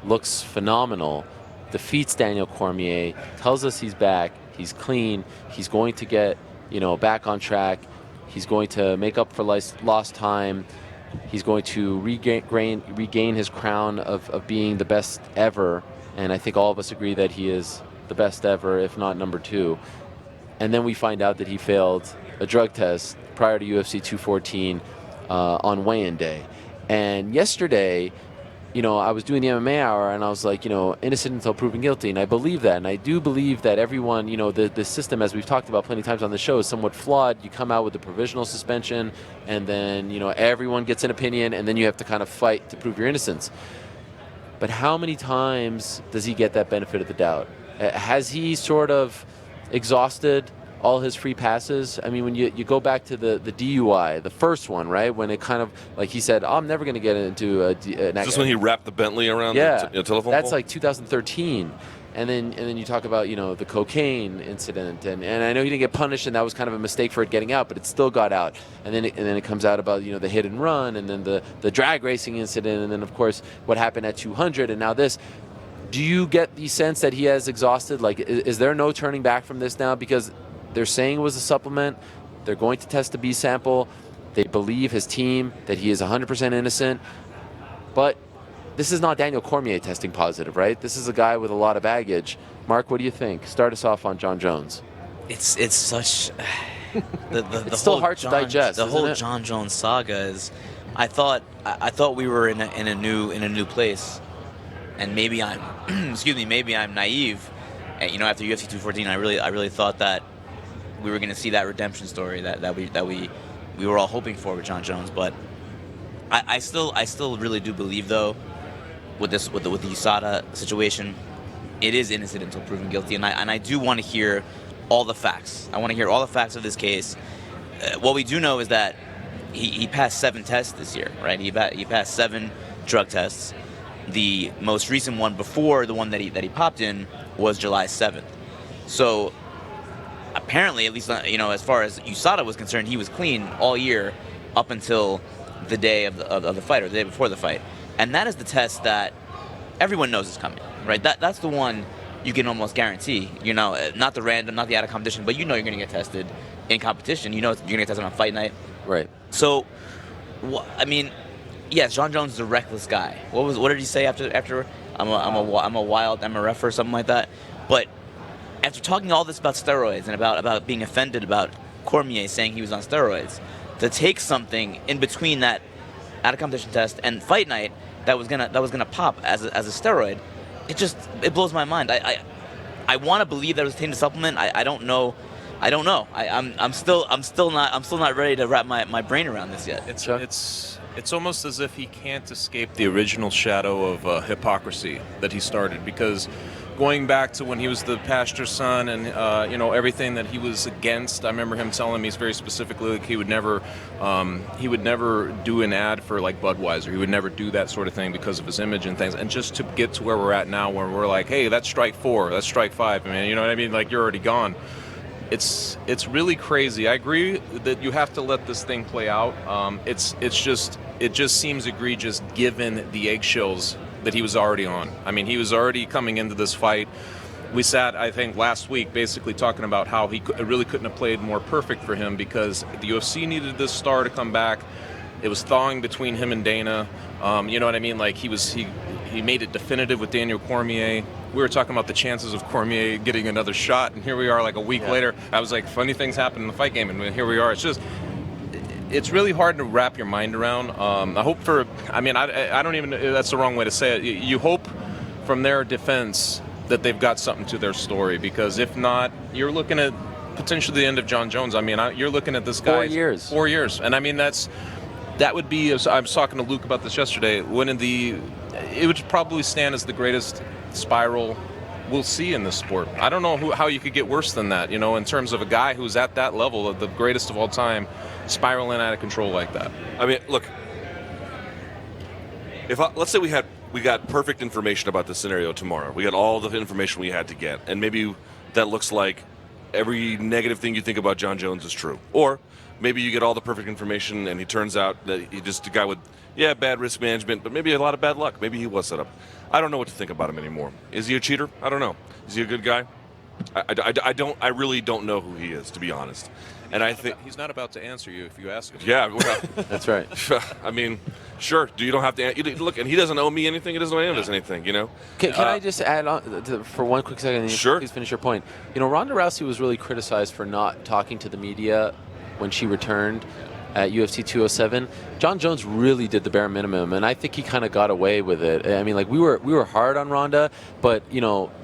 looks phenomenal, defeats Daniel Cormier, tells us he's back, he's clean, he's going to get back on track, he's going to make up for lost time. He's going to regain his crown of being the best ever, and I think all of us agree that he is the best ever, if not number 2. And then we find out that he failed a drug test prior to UFC 214 on weigh-in day. And yesterday, I was doing the MMA Hour, and I was like, innocent until proven guilty, and I believe that. And I do believe that everyone, the system, as we've talked about plenty of times on the show, is somewhat flawed. You come out with a provisional suspension, and then, everyone gets an opinion, and then you have to kind of fight to prove your innocence. But how many times does he get that benefit of the doubt? Has he sort of exhausted all his free passes? I mean, when you go back to the DUI, the first one, right? When it kind of, like he said, I'm never going to get into an accident. Is this when he wrapped the Bentley around the telephone that's pole? like 2013. And then you talk about, the cocaine incident. And I know he didn't get punished, and that was kind of a mistake for it getting out, but it still got out. And then it comes out about, the hit and run, and then the drag racing incident, and then, of course, what happened at 200, and now this. Do you get the sense that he has exhausted? Like, is there no turning back from this now? Because they're saying it was a supplement. They're going to test the B sample. They believe his team that he is 100% innocent. But this is not Daniel Cormier testing positive, right? This is a guy with a lot of baggage. Mark, what do you think? Start us off on Jon Jones. It's such it's still hard to digest. The whole Jon Jones saga is. I thought we were in a new place, and maybe I'm maybe I'm naive. After UFC 214, I really thought that we were going to see that redemption story that we were all hoping for with Jon Jones. But I still really do believe, though, with the USADA situation, it is innocent until proven guilty, and I do want to hear all the facts. I want to hear all the facts of this case. What we do know is that he passed 7 tests this year, right? He passed 7 drug tests. The most recent one before the one that he popped in was July 7th. So apparently, at least as far as USADA was concerned, he was clean all year up until the day of the fight, or the day before the fight. And that is the test that everyone knows is coming, right? That's the one you can almost guarantee. Not the random, not the out of competition, but you're going to get tested in competition. You're going to get tested on fight night. Right. So, yes, Jon Jones is a reckless guy. What did he say after? I'm a wild MRF or something like that. But after talking all this about steroids and about being offended about Cormier saying he was on steroids, to take something in between that out of competition test and fight night that was gonna pop as a steroid, it blows my mind. I want to believe that it was a tainted supplement. I don't know. I'm still not ready to wrap my brain around this yet. It's almost as if he can't escape the original shadow of hypocrisy that he started, because going back to when he was the pasture son and everything that he was against, I remember him telling me very specifically, like, he would never do an ad for like Budweiser. He would never do that sort of thing because of his image and things. And just to get to where we're at now, where we're like, hey, that's strike 4, that's strike 5. I mean, you know what I mean? Like, you're already gone. It's really crazy. I agree that you have to let this thing play out. It just seems egregious given the eggshells that he was already on. I mean, he was already coming into this fight. We sat, I think, last week basically talking about how he really couldn't have played more perfect for him, because the UFC needed this star to come back. It was thawing between him and Dana. You know what I mean? Like, he made it definitive with Daniel Cormier. We were talking about the chances of Cormier getting another shot, and here we are like a week later. I was like, funny things happen in the fight game, and here we are. It's really hard to wrap your mind around. I hope I don't even, that's the wrong way to say it. You hope from their defense that they've got something to their story, because if not, you're looking at potentially the end of Jon Jones. I mean, you're looking at this guy. 4 years. And I mean, that would be, I was talking to Luke about this yesterday, it would probably stand as the greatest spiral we'll see in this sport. I don't know how you could get worse than that, in terms of a guy who's at that level, of the greatest of all time, spiraling out of control like that. I mean, look, let's say we got perfect information about the scenario tomorrow. We got all the information we had to get, and maybe that looks like every negative thing you think about Jon Jones is true. Or maybe you get all the perfect information and he turns out that he's just a guy with, bad risk management, but maybe a lot of bad luck. Maybe he was set up. I don't know what to think about him anymore. Is he a cheater? I don't know. Is he a good guy? I really don't know who he is, to be honest. And I think he's not about to answer you if you ask him. Yeah, well, that's right. I mean, sure. You don't have to look, and he doesn't owe me anything. He doesn't owe anyone else anything. Can I just add on for one quick second? And sure. Please finish your point. Ronda Rousey was really criticized for not talking to the media when she returned at UFC 207. Jon Jones really did the bare minimum, and I think he kind of got away with it. I mean, like, we were hard on Ronda, but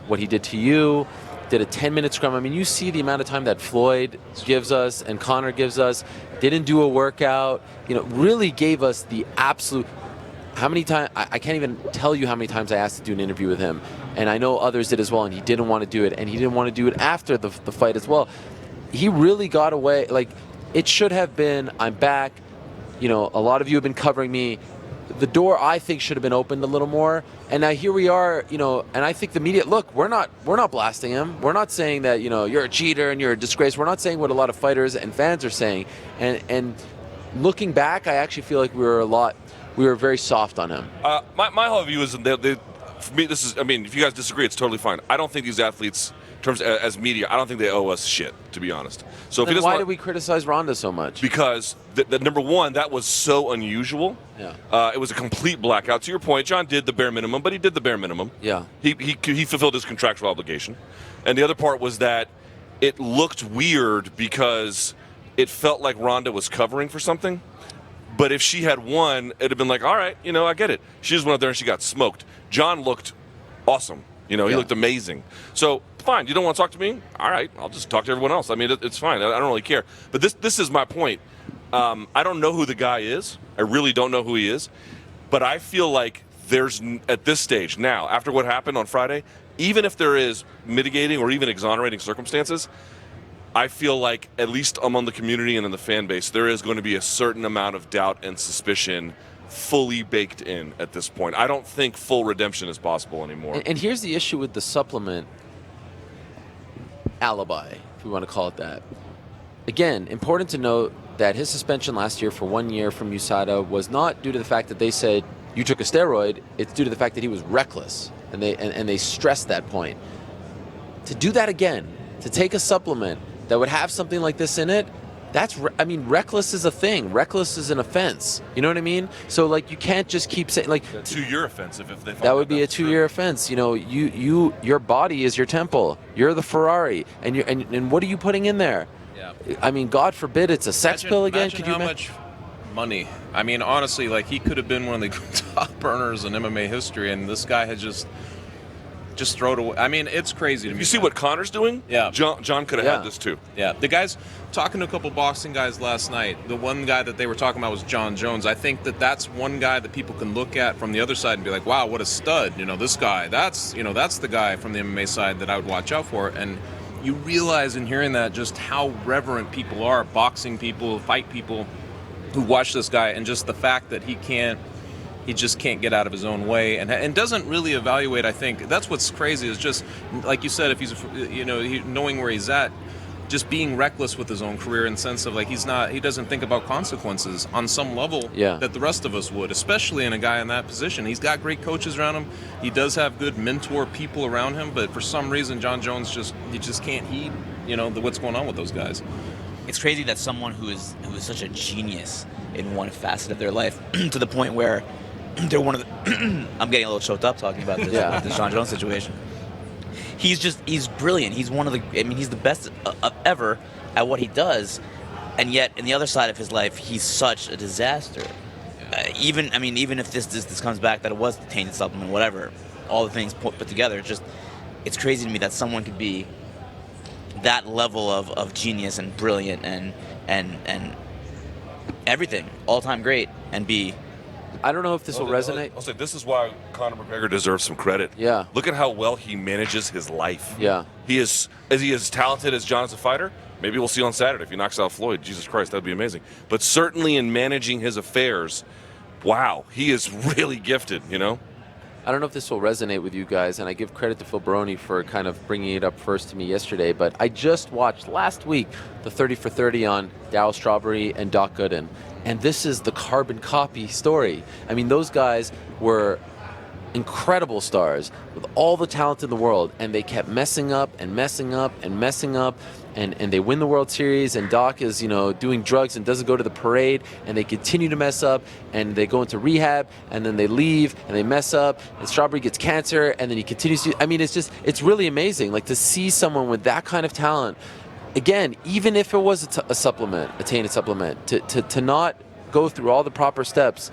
what he did to you. Did a 10-minute scrum. I mean, you see the amount of time that Floyd gives us and Conor gives us. Didn't do a workout. Really gave us the absolute. How many times? I can't even tell you how many times I asked to do an interview with him, and I know others did as well. And he didn't want to do it, and he didn't want to do it after the fight as well. He really got away. Like, it should have been. I'm back. A lot of you have been covering me. The door, I think, should have been opened a little more. And now here we are, and I think the media, look, we're not blasting him. We're not saying that, you're a cheater and you're a disgrace. We're not saying what a lot of fighters and fans are saying. And looking back, I actually feel like we were very soft on him. My whole view is that for me, if you guys disagree, it's totally fine. I don't think these athletes, in terms as media, I don't think they owe us shit, to be honest. So if why did we criticize Ronda so much? Because number one, that was so unusual. Yeah. It was a complete blackout. To your point, Jon did the bare minimum, but he did the bare minimum. Yeah. He fulfilled his contractual obligation. And the other part was that it looked weird because it felt like Ronda was covering for something. But if she had won, it'd have been like, all right, I get it. She just went up there and she got smoked. Jon looked awesome. He looked amazing. So fine. You don't want to talk to me? All right, I'll just talk to everyone else. I mean, it's fine. I don't really care. But this is my point. I don't know who the guy is. I really don't know who he is. But I feel like there's, at this stage now, after what happened on Friday, even if there is mitigating or even exonerating circumstances, I feel like, at least among the community and in the fan base, there is going to be a certain amount of doubt and suspicion fully baked in at this point. I don't think full redemption is possible anymore. And here's the issue with the supplement alibi, if we want to call it that. Again, important to note that his suspension last year for 1 year from USADA was not due to the fact that they said you took a steroid. It's due to the fact that he was reckless, and they stressed that point. To do that again, to take a supplement that would have something like this in it, reckless is a thing. Reckless is an offense. You know what I mean? So, like, you can't just keep saying, like, a 2-year offense if they find that would be a 2-year offense. You know, your body is your temple. You're the Ferrari, and what are you putting in there? Yeah. I mean, God forbid it's a sex pill again. Imagine how much money? I mean, honestly, like, he could have been one of the top earners in MMA history, and this guy had just throw it away. I mean, it's crazy to me. You see what Connor's doing? Yeah. John could have had this too. Yeah. The guys, talking to a couple boxing guys last night, the one guy that they were talking about was Jon Jones. I think that's one guy that people can look at from the other side and be like, wow, what a stud. You know, this guy, that's the guy from the MMA side that I would watch out for. And you realize in hearing that just how reverent people are, boxing people, fight people who watch this guy, and just the fact that he just can't get out of his own way and doesn't really evaluate. I think that's what's crazy is just, like you said, if he's, knowing where he's at, just being reckless with his own career in the sense of, like, he doesn't think about consequences on some level that the rest of us would, especially in a guy in that position. He's got great coaches around him. He does have good mentor people around him, but for some reason, Jon Jones just can't heed, what's going on with those guys. It's crazy that someone who is such a genius in one facet of their life to the point where they're one of the I'm getting a little choked up talking about this, this Jon Jones situation. He's brilliant. He's he's the best ever at what he does, and yet in the other side of his life, he's such a disaster. Even if this comes back that it was the tainted supplement, whatever, all the things put together, it's crazy to me that someone could be that level of genius and brilliant and everything, all-time great, and be. I don't know if this will resonate. I'll say this is why Conor McGregor deserves some credit. Yeah. Look at how well he manages his life. Yeah. He is as talented as Jon as a fighter. Maybe we'll see on Saturday if he knocks out Floyd. Jesus Christ, that'd be amazing. But certainly in managing his affairs, wow, he is really gifted, I don't know if this will resonate with you guys, and I give credit to Phil Baroni for kind of bringing it up first to me yesterday, but I just watched last week the 30 for 30 on Darryl Strawberry and Doc Gooden, and this is the carbon copy story. I mean, those guys were incredible stars with all the talent in the world, and they kept messing up and messing up and messing up, and they win the World Series, and Doc is, doing drugs and doesn't go to the parade, and they continue to mess up, and they go into rehab, and then they leave, and they mess up, and Strawberry gets cancer, and then he continues to, it's really amazing, like, to see someone with that kind of talent, again, even if it was a supplement, a tainted supplement, to not go through all the proper steps,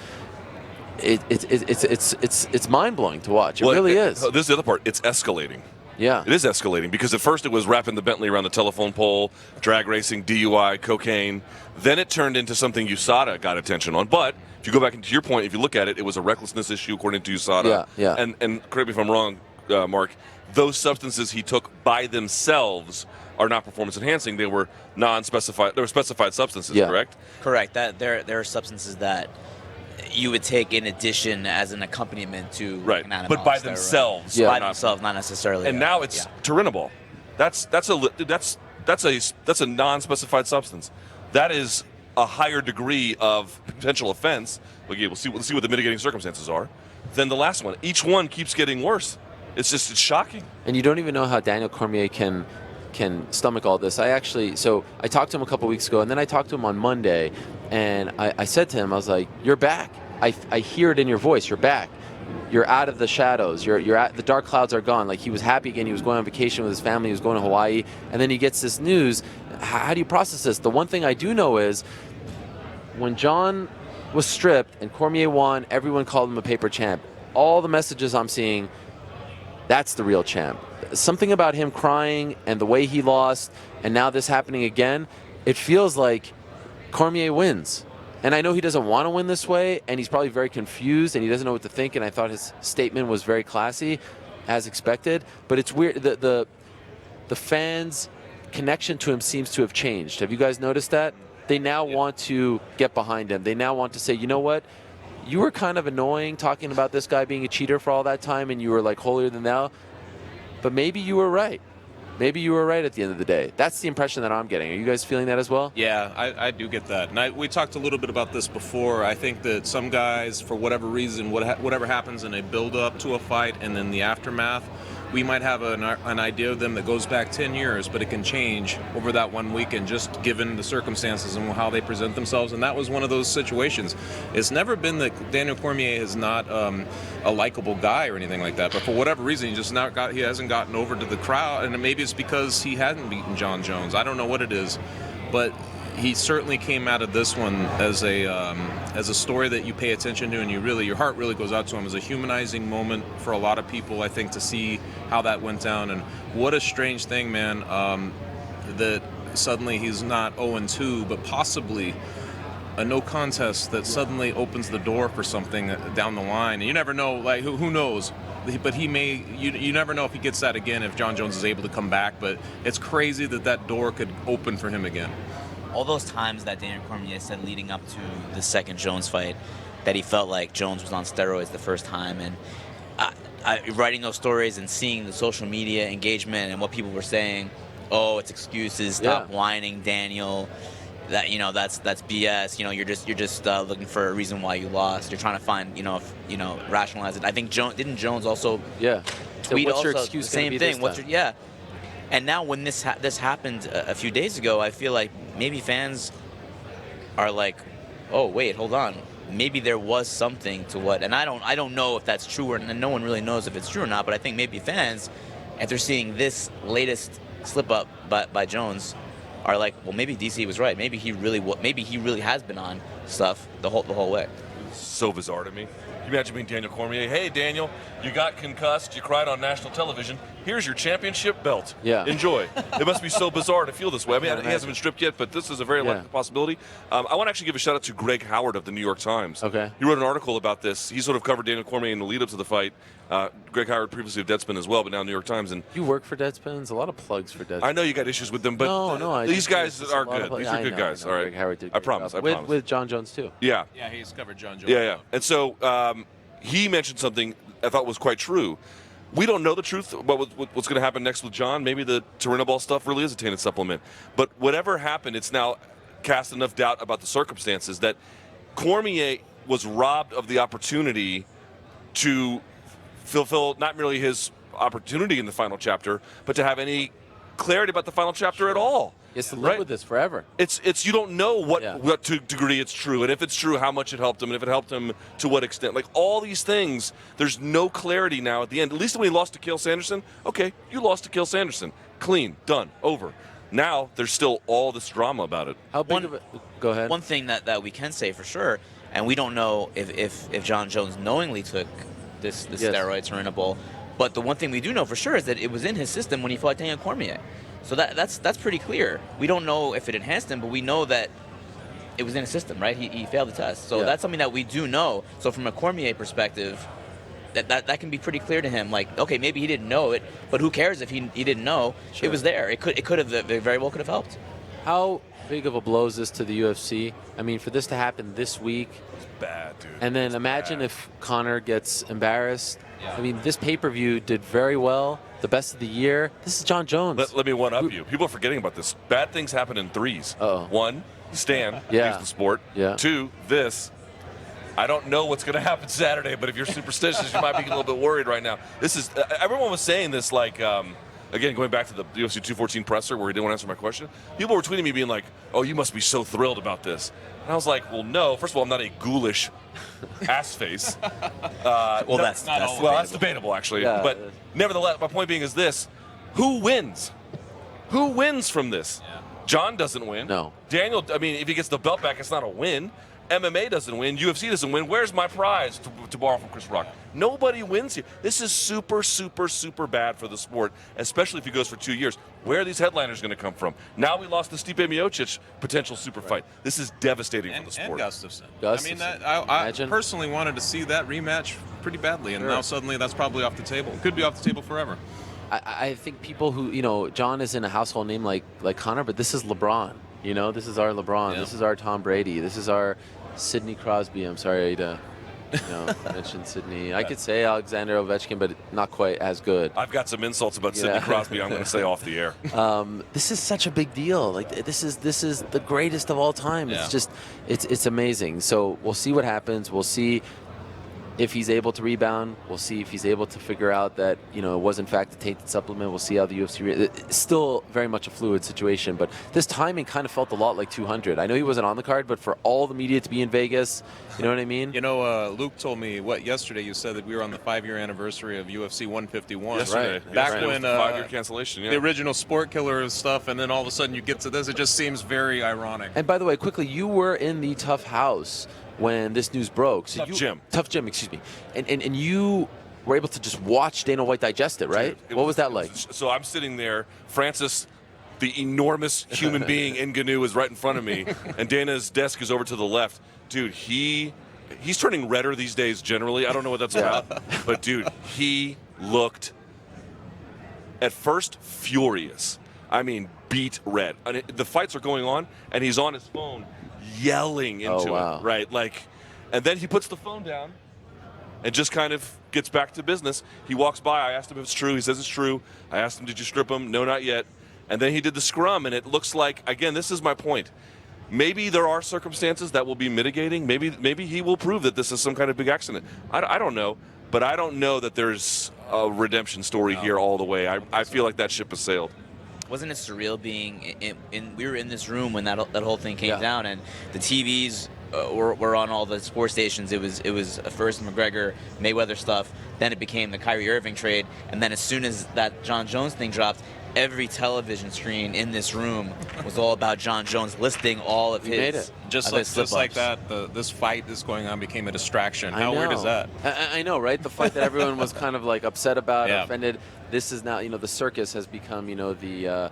it's mind-blowing to watch. It really is. This is the other part. It's escalating. Yeah. It is escalating because at first it was wrapping the Bentley around the telephone pole, drag racing, DUI, cocaine. Then it turned into something USADA got attention on. But if you go back into your point, if you look at it, it was a recklessness issue according to USADA. Yeah. And correct me if I'm wrong, Mark, those substances he took by themselves are not performance enhancing. They were non-specified. They were specified substances, correct? Correct. That there are substances that you would take in addition as an accompaniment to right, an but by themselves, by themselves, not necessarily. And now it's turinabol. That's a non-specified substance. That is a higher degree of potential offense. We'll see what the mitigating circumstances are than the last one. Each one keeps getting worse. It's shocking. And you don't even know how Daniel Cormier can stomach all this. I talked to him a couple weeks ago, and then I talked to him on Monday, and I said to him, I was like, "You're back. I hear it in your voice. You're back. You're out of the shadows. The dark clouds are gone." Like, he was happy again. He was going on vacation with his family. He was going to Hawaii, and then he gets this news. How do you process this? The one thing I do know is when Jon was stripped and Cormier won, everyone called him a paper champ. All the messages I'm seeing, That's the real champ. Something about him crying and the way he lost, and now this happening again, it feels like Cormier wins. And I know he doesn't want to win this way, and he's probably very confused, and he doesn't know what to think, and I thought his statement was very classy, as expected. But it's weird. The fans' connection to him seems to have changed. Have you guys noticed that? They now want to get behind him. They now want to say, you know what? You were kind of annoying talking about this guy being a cheater for all that time, and you were like holier than thou. But maybe you were right. Maybe you were right at the end of the day. That's the impression that I'm getting. Are you guys feeling that as well? Yeah, I do get that. And we talked a little bit about this before. I think that some guys, for whatever reason, whatever happens in a build-up to a fight and then the aftermath, we might have an idea of them that goes back 10 years, but it can change over that one weekend just given the circumstances and how they present themselves. And that was one of those situations. It's never been that Daniel Cormier is not a likable guy or anything like that, but for whatever reason, he hasn't gotten over to the crowd, and maybe it's because he hadn't beaten Jon Jones. I don't know what it is, but he certainly came out of this one as a story that you pay attention to, and your heart really goes out to him as a humanizing moment for a lot of people, I think, to see how that went down. And what a strange thing, man, that suddenly he's not 0-2, but possibly a no contest that suddenly opens the door for something down the line. And you never know, like, who knows? But he may, you never know if he gets that again, if Jon Jones is able to come back. But it's crazy that door could open for him again. All those times that Daniel Cormier said leading up to the second Jones fight that he felt like Jones was on steroids the first time, and writing those stories and seeing the social media engagement and what people were saying, oh, it's excuses, stop whining, Daniel, that's BS, you're just looking for a reason why you lost, you're trying to find, rationalize it. I think Jones also tweet what's your also excuse the same thing. And now when this happened a few days ago, I feel like maybe fans are like, oh, wait, hold on. Maybe there was something to what, and I don't know if that's true, and no one really knows if it's true or not, but I think maybe fans, after seeing this latest slip-up by Jones, are like, well, maybe DC was right. Maybe he really has been on stuff the whole way. So bizarre to me. Can you imagine being Daniel Cormier? Hey, Daniel, you got concussed. You cried on national television. Here's your championship belt. Yeah. Enjoy. It must be so bizarre to feel this way. I mean, he hasn't been stripped yet, but this is a very likely possibility. I want to actually give a shout out to Greg Howard of the New York Times. Okay. He wrote an article about this. He sort of covered Daniel Cormier in the lead up to the fight. Greg Howard, previously of Deadspin as well, but now New York Times. And you work for Deadspin? A lot of plugs for Deadspin. I know you got issues with them, but these guys are good. These are good guys. All right. Greg Howard did I promise. with Jon Jones too. Yeah. Yeah, he's covered Jon Jones. Yeah. And so he mentioned something I thought was quite true. We don't know the truth about what's going to happen next with Jon. Maybe the Turinabol stuff really is a tainted supplement. But whatever happened, it's now cast enough doubt about the circumstances that Cormier was robbed of the opportunity to fulfill not merely his opportunity in the final chapter, but to have any clarity about the final chapter at all. He has to live with this forever. It's you don't know what to degree it's true, and if it's true, how much it helped him, and if it helped him to what extent. Like all these things, there's no clarity now at the end. At least when he lost to Cael Sanderson, okay, you lost to Cael Sanderson, clean, done, over. Now there's still all this drama about it. How big of it? Go ahead. One thing that we can say for sure, and we don't know if Jon Jones knowingly took this steroid Turinabol, but the one thing we do know for sure is that it was in his system when he fought Daniel Cormier. So that's pretty clear. We don't know if it enhanced him, but we know that it was in his system, right? He failed the test. So that's something that we do know. So from a Cormier perspective, that can be pretty clear to him. Like, okay, maybe he didn't know it, but who cares if he didn't know? Sure. It was there. It could have very well could have helped. How big of a blow is this to the UFC? I mean, for this to happen this week. It's bad, dude. And then imagine if Conor gets embarrassed. Yeah. I mean, this pay-per-view did very well. The best of the year. This is Jon Jones. Let me one-up you. People are forgetting about this. Bad things happen in threes. Uh-oh. One, Stann leaves the sport. Yeah. Two, this. I don't know what's going to happen Saturday, but if you're superstitious, you might be a little bit worried right now. This is everyone was saying this like again, going back to the UFC 214 presser where he didn't want to answer my question. People were tweeting me being like, "Oh, you must be so thrilled about this." And I was like, "Well, no. First of all, I'm not a ghoulish ass face." That's debatable, actually. Yeah. But nevertheless, my point being is this: who wins? Who wins from this? Yeah. Jon doesn't win. No. Daniel. I mean, if he gets the belt back, it's not a win. MMA doesn't win, UFC doesn't win, where's my prize, to borrow from Chris Rock? Nobody wins here. This is super, super, super bad for the sport, especially if he goes for 2 years. Where are these headliners going to come from? Now we lost the Stipe Miocic potential super fight. This is devastating for the sport. And Gustafsson. Gustafsson. I personally wanted to see that rematch pretty badly, and now suddenly that's probably off the table. Could be off the table forever. I think people who, you know, John isn't a household name like Connor, but this is LeBron. You know, this is our LeBron. Yeah. This is our Tom Brady. This is our Sidney Crosby. I'm sorry to mention Sidney. I could say Alexander Ovechkin, but not quite as good. I've got some insults about Sidney Crosby I'm going to say off the air. This is such a big deal. Like this is the greatest of all time. Yeah. It's just it's amazing. So we'll see what happens. We'll see if he's able to rebound. We'll see if he's able to figure out that, you know, it was in fact a tainted supplement. We'll see how the UFC. It's still very much a fluid situation, but this timing kind of felt a lot like 200. I know he wasn't on the card, but for all the media to be in Vegas, you know what I mean? You know, Luke told me yesterday. You said that we were on the 5-year anniversary of UFC 151. Yesterday. Right. Back Yesterday when was the 5-year cancellation. Yeah. the original Sport Killer stuff, and then all of a sudden you get to this. It just seems very ironic. And by the way, quickly, you were in the Tough House when this news broke. So Tough Gym, excuse me. And you were able to just watch Dana White digest it, right? Dude, what was that like? So I'm sitting there. Francis, the enormous human being in GNU, is right in front of me, and Dana's desk is over to the left. Dude, he's turning redder these days generally. I don't know what that's about. But, dude, he looked, at first, furious. I mean, beet red. And the fights are going on, and he's on his phone yelling into it, right? Like, and then he puts the phone down and just kind of gets back to business. He walks by. I asked him if it's true. He says it's true. I asked him, did you strip him? No, not yet. And then he did the scrum, and it looks like, again, this is my point. Maybe there are circumstances that will be mitigating. Maybe he will prove that this is some kind of big accident. I don't know, but I don't know that there's a redemption story here all the way. I feel like that ship has sailed. Wasn't it surreal being we were in this room when that whole thing came down, and the TVs were on all the sports stations. It was first McGregor Mayweather stuff, then it became the Kyrie Irving trade, and then as soon as that Jon Jones thing dropped, every television screen in this room was all about Jon Jones listing all of his. Just like that, this fight that's going on became a distraction. How weird is that? I know, right? The fight that everyone was kind of like upset about, offended. This is now, you know, the circus has become, you know, the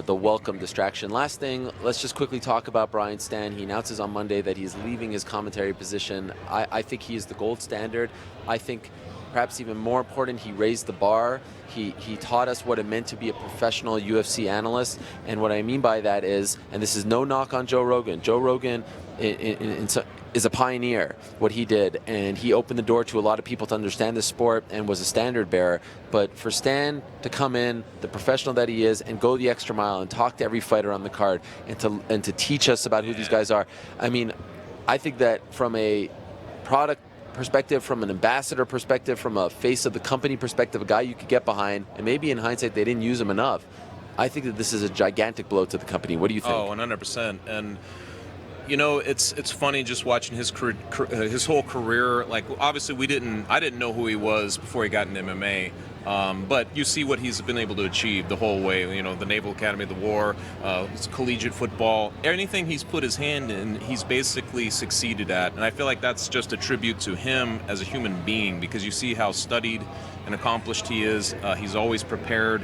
welcome distraction. Last thing, let's just quickly talk about Brian Stann. He announces on Monday that he's leaving his commentary position. I think he is the gold standard. I think perhaps even more important, he raised the bar. He taught us what it meant to be a professional UFC analyst. And what I mean by that is, and this is no knock on Joe Rogan. Joe Rogan is a pioneer, what he did. And he opened the door to a lot of people to understand the sport and was a standard bearer. But for Stann to come in, the professional that he is, and go the extra mile and talk to every fighter on the card and to teach us about who these guys are. I mean, I think that from a product perspective, from an ambassador perspective, from a face of the company perspective, a guy you could get behind, and maybe in hindsight they didn't use him enough. I think that this is a gigantic blow to the company. What do you think? Oh, 100%. And you know, it's funny just watching his career, his whole career. Like, obviously, I didn't know who he was before he got in MMA. But you see what he's been able to achieve the whole way. You know, the Naval Academy, the war, his collegiate football, anything he's put his hand in, he's basically succeeded at. And I feel like that's just a tribute to him as a human being, because you see how studied and accomplished he is. He's always prepared.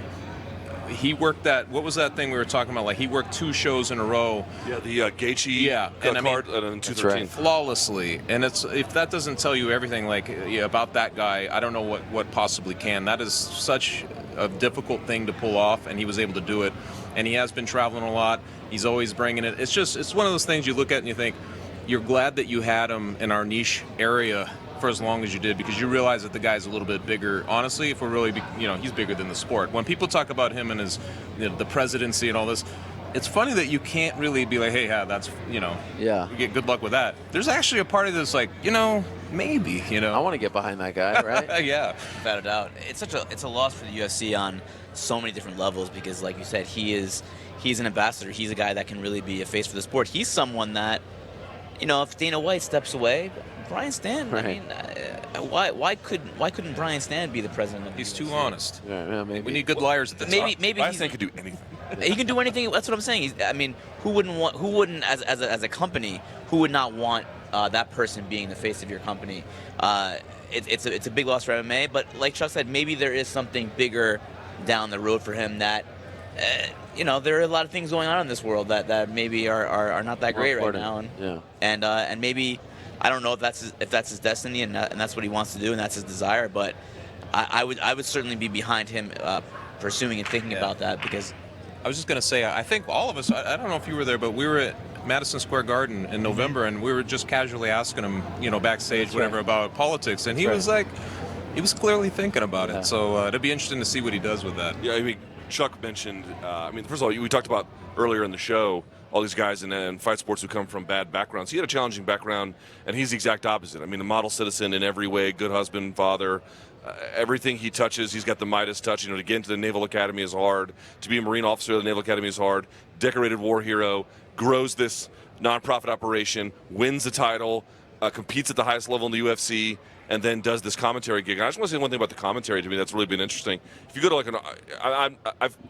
He worked what was that thing we were talking about? Like, he worked 2 shows in a row. Yeah, the Gaethje and card in 2013. right. Flawlessly. And if that doesn't tell you everything about that guy, I don't know what possibly can. That is such a difficult thing to pull off, and he was able to do it. And he has been traveling a lot. He's always bringing it. It's one of those things you look at and you think, you're glad that you had him in our niche area for as long as you did, because you realize that the guy's a little bit bigger. Honestly, if we're really, he's bigger than the sport. When people talk about him and his, the presidency and all this, it's funny that you can't really be like, hey, that's, you get good luck with that. There's actually a party that's like, maybe, I want to get behind that guy, right? Yeah. Without a doubt. It's a loss for the UFC on so many different levels, because, like you said, he's an ambassador. He's a guy that can really be a face for the sport. He's someone that, if Dana White steps away, Brian Stann. Right. I mean, why couldn't Brian Stann be the president of the He's UFC? too honest. Yeah, maybe. We need good liars at the top. Maybe Brian Stann could do anything. He can do anything. That's what I'm saying. Who wouldn't as a company, who would not want that person being the face of your company. It's a big loss for MMA, but like Chuck said, maybe there is something bigger down the road for him that, there are a lot of things going on in this world that maybe are not that great right now. And maybe, I don't know if that's his destiny and that's what he wants to do and that's his desire, but I would certainly be behind him pursuing and thinking about that, because I was just going to say, I think all of us, I don't know if you were there, but we were at Madison Square Garden in November, and we were just casually asking him, backstage, whatever, about politics, and he was like, he was clearly thinking about it. So it'd be interesting to see what he does with that. Yeah, I mean, Chuck mentioned, first of all, we talked about earlier in the show, all these guys in fight sports who come from bad backgrounds. He had a challenging background, and he's the exact opposite. I mean, a model citizen in every way, good husband, father. Everything he touches, he's got the Midas touch. To get into the Naval Academy is hard. To be a Marine officer at the Naval Academy is hard. Decorated war hero, grows this nonprofit operation, wins the title, competes at the highest level in the UFC, and then does this commentary gig. And I just want to say one thing about the commentary to me that's really been interesting. If you go to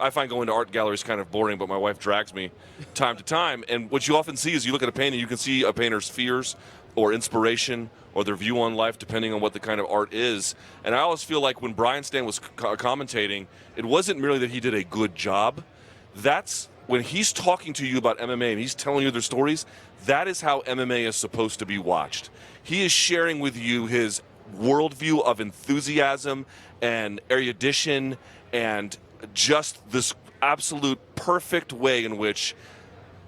I find going to art galleries kind of boring, but my wife drags me time to time. And what you often see is you look at a painting, you can see a painter's fears or inspiration or their view on life, depending on what the kind of art is. And I always feel like when Brian Stann was commentating, it wasn't merely that he did a good job. That's when he's talking to you about MMA and he's telling you their stories, that is how MMA is supposed to be watched. He is sharing with you his worldview of enthusiasm and erudition and just this absolute perfect way in which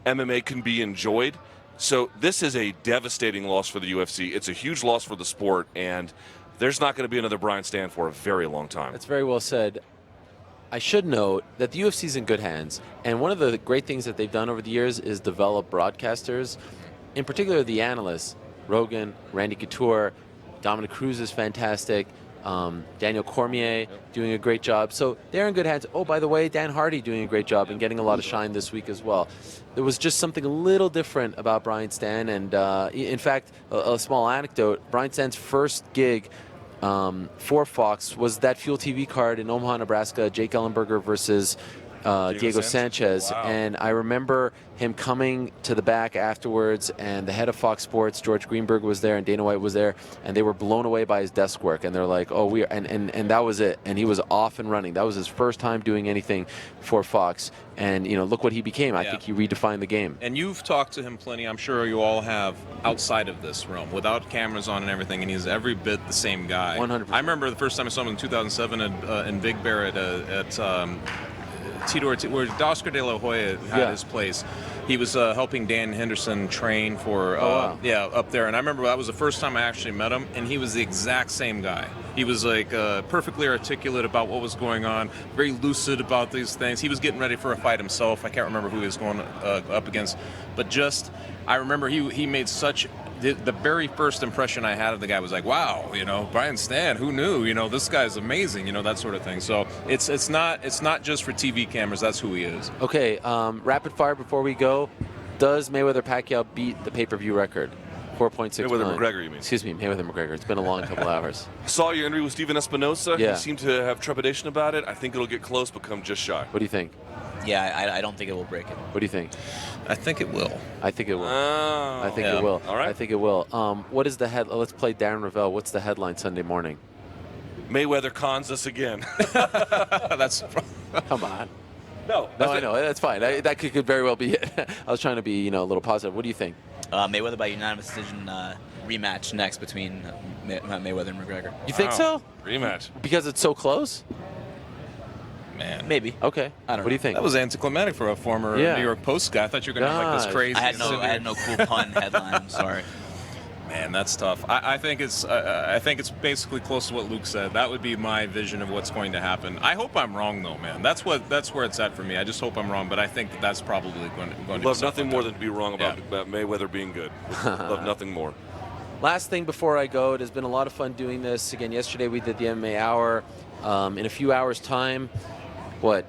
MMA can be enjoyed. So this is a devastating loss for the UFC. It's a huge loss for the sport, and there's not going to be another Brian Stann for a very long time. That's very well said. I should note that the UFC is in good hands, and one of the great things that they've done over the years is develop broadcasters, in particular the analysts, Rogan, Randy Couture, Dominic Cruz is fantastic, Daniel Cormier doing a great job. So they're in good hands. Oh, by the way, Dan Hardy doing a great job and getting a lot of shine this week as well. There was just something a little different about Brian Stann, and in fact, a small anecdote, Brian Stann's first gig for Fox was that Fuel TV card in Omaha, Nebraska, Jake Ellenberger versus Diego Sanchez. Wow. And I remember him coming to the back afterwards, and the head of Fox Sports, George Greenberg, was there, and Dana White was there, and they were blown away by his desk work. And they're like, oh, we are, and that was it. And he was off and running. That was his first time doing anything for Fox. And, look what he became. I think he redefined the game. And you've talked to him plenty, I'm sure you all have, outside of this realm, without cameras on and everything, and he's every bit the same guy. 100%. I remember the first time I saw him in 2007 in Big Bear at Tito, where Oscar De La Hoya had his place. He was helping Dan Henderson train for up there, and I remember that was the first time I actually met him, and he was the exact same guy. He was like perfectly articulate about what was going on, very lucid about these things. He was getting ready for a fight himself. I can't remember who he was going up against, but just I remember he made such. The very first impression I had of the guy was like, wow, Brian Stann, who knew? This guy's amazing, that sort of thing. So it's not just for TV cameras. That's who he is. Okay, rapid fire before we go. Does Mayweather-Pacquiao beat the pay-per-view record? 4.6 million. Mayweather-McGregor, you mean? Excuse me, Mayweather-McGregor. It's been a long couple hours. Saw your interview with Steven Espinosa. Yeah. He seemed to have trepidation about it. I think it'll get close, but come just shy. What do you think? Yeah, I don't think it will break it. What do you think? I think it will. I think it will. Oh. I think it will. All right. I think it will. What is the head? Let's play Darren Ravel. What's the headline Sunday morning? Mayweather cons us again. That's Come on. No, I know. That's fine. That could very well be it. I was trying to be, a little positive. What do you think? Mayweather by unanimous decision rematch next between Mayweather and McGregor. You think so? Rematch. Because it's so close? man. Maybe. Okay. I don't know. What do you think? That was anticlimactic for a former New York Post guy. I thought you were going to have like this crazy. I had no cool pun headline. I'm sorry. Man, that's tough. I think it's basically close to what Luke said. That would be my vision of what's going to happen. I hope I'm wrong though, man. That's where it's at for me. I just hope I'm wrong, but I think that's probably going to be love nothing more than to be wrong about Mayweather being good. Love nothing more. Last thing before I go, it has been a lot of fun doing this. Again, yesterday we did the MMA Hour. In a few hours' time, what?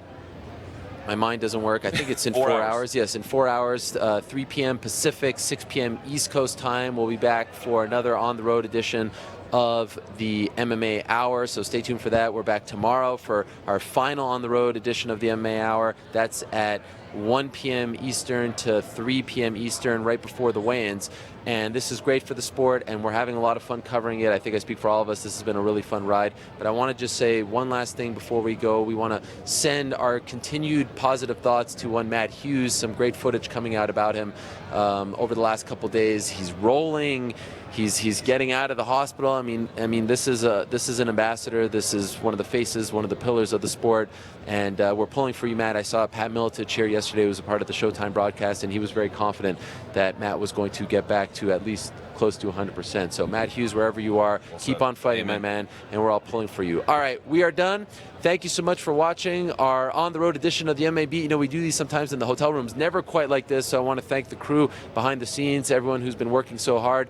My mind doesn't work. I think it's in 4 hours. Yes, in 4 hours, 3 p.m. Pacific, 6 p.m. East Coast time. We'll be back for another on-the-road edition of the MMA Hour, so stay tuned for that. We're back tomorrow for our final on-the-road edition of the MMA Hour. That's at 1 p.m. Eastern to 3 p.m. Eastern right before the weigh-ins. And this is great for the sport, and we're having a lot of fun covering it. I think I speak for all of us. This has been a really fun ride. But I want to just say one last thing before we go. We want to send our continued positive thoughts to one Matt Hughes. Some great footage coming out about him over the last couple days. He's rolling. He's getting out of the hospital. I mean, this is an ambassador. This is one of the faces, one of the pillars of the sport, and we're pulling for you, Matt. I saw Pat Miletich here yesterday, who was a part of the Showtime broadcast, and he was very confident that Matt was going to get back to at least close to 100%. So Matt Hughes, wherever you are, keep on fighting, my man, and we're all pulling for you. All right, we are done. Thank you so much for watching our on-the-road edition of the MMA Beat. You know, we do these sometimes in the hotel rooms, never quite like this, so I want to thank the crew behind the scenes, everyone who's been working so hard,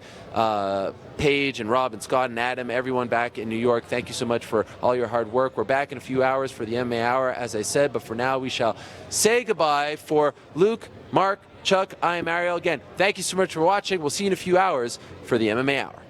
Paige and Rob and Scott and Adam, everyone back in New York. Thank you so much for all your hard work. We're back in a few hours for the MMA Hour, as I said, but for now we shall say goodbye. For Luke, Mark, Chuck, I am Ariel. Again, thank you so much for watching. We'll see you in a few hours for the MMA Hour.